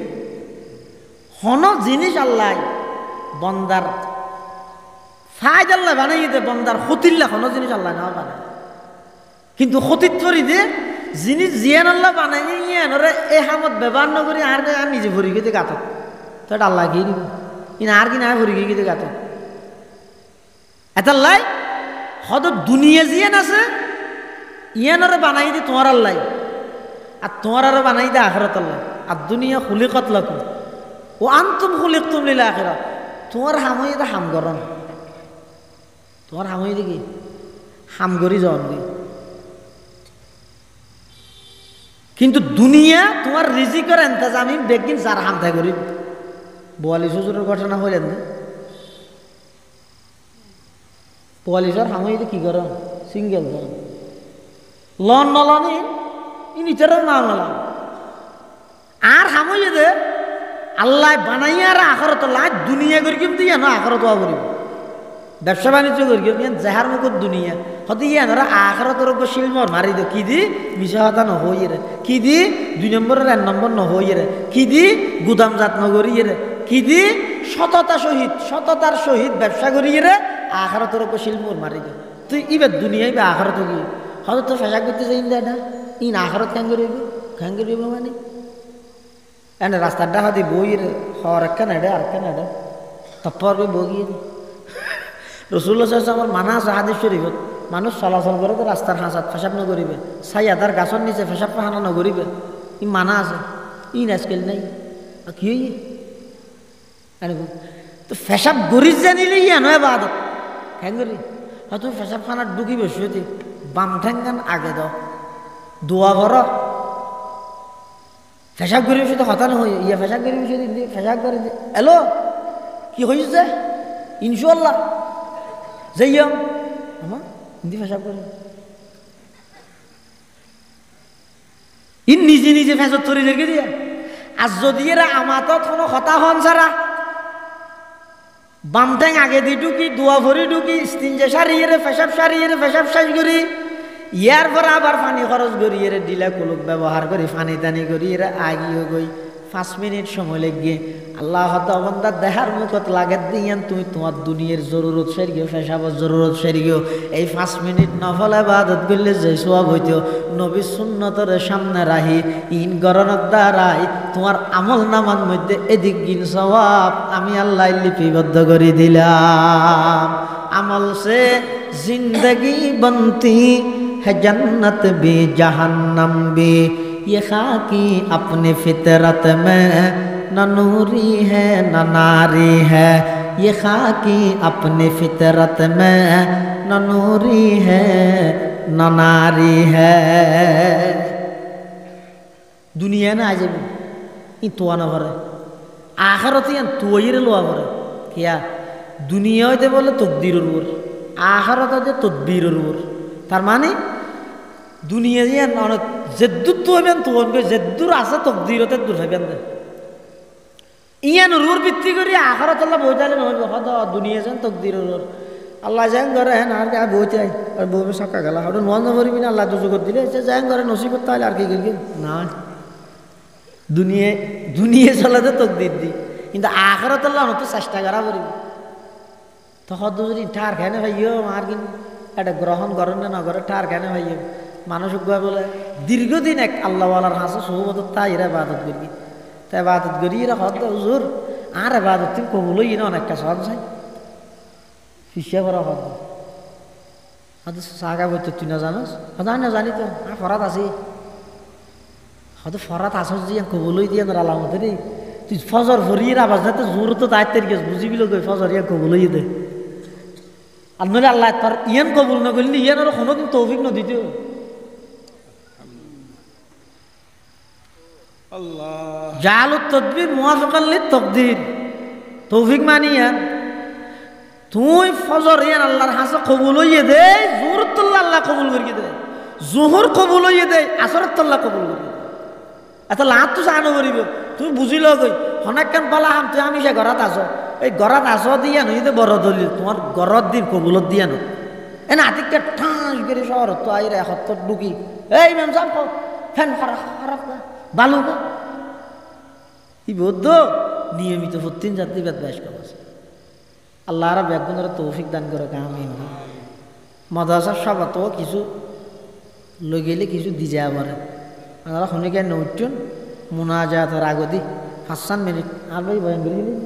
হন জিনিস আল্লাহ বন্দার ফায়দা আল্লাহ বানাইয়ে দে বন্দার ক্ষতিল্লা খন জিনিস আল্লাহ না বানায় কিন্তু ক্ষতির তরি দে জিনিস জিয়ান আল্লাহ বানাই ইয়ানরে এ হামত ব্যবহার নকরি আর নিজে ভরি গিয়ে গাত তো এটা আল্লাহ গিয়ে দিব ইন আর কি না ভরি গিয়ে গাত এত লাই হদ দুনিয়া জিয়ান আছে ইয়ানরে বানাই দি তোমার আল্লাহ আর তোমার আরো বানাই দে আখেরাত আল্লাহ আর দুনিয়া খুলিকত লাকুম ও আনতুম খুলিকতুম লিল আখিরাহ তোমার হামই দে হাম গরম তোমার হামই দে কি হাম গরি জন দি কিন্তু দুনিয়া তোমার রিজিকের ইন্তজামি বেগিন যার হাম থাই করি বোয়ালি শ্বশুরের ঘটনা হইলেন না বোয়ালিশর হামই কি কর সিঙ্গেল লন নলনি ইনিটারও না নলাম আর হামই দে আল্লাহ বানাইয়া আর আখরত লাই দুনিয়া করি কিন্তু ইয়া না আখরত করিব ব্যবসা বাণিজ্য করি যাহার মুখত দুনিয়া হতে ইয়ানরা আখরতর উপর শিলমর মারি দে কি দি মিশা হতা নহই রে কি দি 2 নম্বরের 1 নম্বর নহই রে কি দি গুদামজাত নগরী রে কি দি সততার সহিত ব্যবসা করি রে আখরতর উপর শিলমর মারি দে তুই ইবে দুনিয়ায় বা আখরত কি হয়তো তো ফেসা করতে চাই না ইন আখরত খান করিব মানে এনে রাস্তার ডাহা দি বই রে হর একখান এডে আর একখান এডে তপ্পর বগিয়ে রসুল্লাহ আমার মানা আছে হাদিস শরীফত মানুষ চলাচল করে তো রাস্তার হাঁসাত ফেসাব নগরিবে চাই আদার গাছর নিচে ফেসাব ফাহানা নগরিবে ই মানা আছে ই আজকাল নাই কি তো ফেসাব গরিস জানিলে ইয়া নয় বাদত হ্যাঁ করি হয়তো ফেসাব খানার ঢুকি বসে বাম ঠ্যাঙ্গান আগে দাও দোয়া ভর ফেসাব করি বসে তো হতানো হই ইয়া ফেসাব করি বসে ফেসাব করে এলো কি হয়েছে ইনশাল্লাহ যাইয়াম আমার হিন্দি ফেসাব করে ইন নিজে নিজে ফেসত তরি রেখে দিয়া আর যদি এরা আমাত কোনো হতা হন ছাড়া বাম ঠ্যাং আগে দি ঢুকি দোয়া ভরি ঢুকি স্তিনজা সারিয়ে ফেসাব শেষ করি ইয়ার পর আবার পানি খরচ করি এর ডিলা কুলুক ব্যবহার করি পানি টানি করি এরা আগিয়ে গই 5 মিনিট সময় লেগে আল্লাহ বন্দা দেহার মুখত লাগে দিয়ান তুমি তোমার দুনিয়ার জরুরত সের গিয়ে ফেসাবর জরুরত সের গিয়েও এই 5 মিনিট নফল ইবাদত করলে যে সওয়াব হইতো নবী সুন্নতের সামনে রাহি ইন গরনের দ্বারাই তোমার আমল নামার মধ্যে এদিক গিন সওয়াব আমি আল্লাহ লিপিবদ্ধ করে দিলাম আমল সে জিন্দগি বনতি है जन्नत भी जहन्नम भी ये खाकी अपने फितरत में न नूरी है न नारी है ये खाकी अपने फितरत में न नूरी है न नारी है दुनिया ना आज इन तो ना भरे आखिरत यान तो ये लोआ भरे क्या दुनिया होते बोले तकदीरुर ऊर आखिरत होते तदबीरुर ऊर तार माने দুনিয়া দিয়ে জেদ্দুর তো হইবেন তো জেদ্দুর আছে তকদিরতে দূর হইবেন না ইয়ান রুর ভিত্তি করি আখরাত আল্লাহ বইতালে নহইব হদ দুনিয়া যেন তকদির আল্লাহ যান করে হ্যাঁ আর কে বইতাই আর বউবে সকা গেল হদ নোয়ান ভরিবি না আল্লাহ দুজগত দিলে যে যান করে নসিবত তাইলে আর কি করি না দুনিয়ে দুনিয়ে চলাতে তকদির দি কিন্তু আখেরাত আল্লাহ তো চেষ্টা করা করিব তখন যদি ঠার খেনে ভাইও আর কিন্তু এটা গ্রহণ করেন না নগরে ঠার খেনে ভাইও মানুষ বলে দীর্ঘদিন এক আল্লাহওয়ালার হাসে সহবত তাই এরা বাদত করি তাই বাদত করি এরা হদ হুজুর আর বাদত তুমি কবুল না অনেকটা সহজ চাই ফিসিয়া করা হদ হয়তো চাগা বইতো তুই না জানোস হয়তো আমি না জানি তো আর ফরাত আছি হয়তো ফরাত আসস দিয়ে কবুলই দিয়ে না আলামতে রে তুই ফজর ভরিয়ে আবাস না তো জোর তো দায়িত্বের গেছ বুঝিবিল গই ফজর ইয়া কবুলই দে আর নইলে আল্লাহ তোর ইয়ান কবুল না করলি ইয়ান আর কোনোদিন তৌফিক না দিত জালুত তদবির মুওয়াফাকান লিত তাকদীর তৌফিক মানিয়া তুই ফজর ইয়ান আল্লাহর হাসে কবুল হইয়ে দে জোহরত আল্লাহ কবুল করিয়ে দে জোহর কবুল হইয়ে দে আসরত আল্লাহ কবুল করিয়ে দে এত লাভ তো জানো করিব তুমি বুঝিল গই হনাক্কান পালা হাম তুই আমি সে ঘৰত আছ এই ঘৰত আছ দিয়া নই দে বড় দলিল তোমার ঘৰত দিন কবুলত দিয়া ন এনে আতিকটা ঠাস করে শহর তো আইরে হত্তর ঢুকি এই ম্যাম সাহেব ফ্যান খারাপ না বালু না ই বৌদ্ধ নিয়মিত প্রতিদিন যাত্রী বেদবাস করেছে আল্লাহ আর ব্যাগুনের তৌফিক দান করে আমিন মাদ্রাসার সব তো কিছু লই গেলে কিছু দি যায় পারে আপনারা শুনে কেন উঠছেন মোনাজাতের আগদি 5-7 মিনিট আর ভাই বয়ান করে গেলেন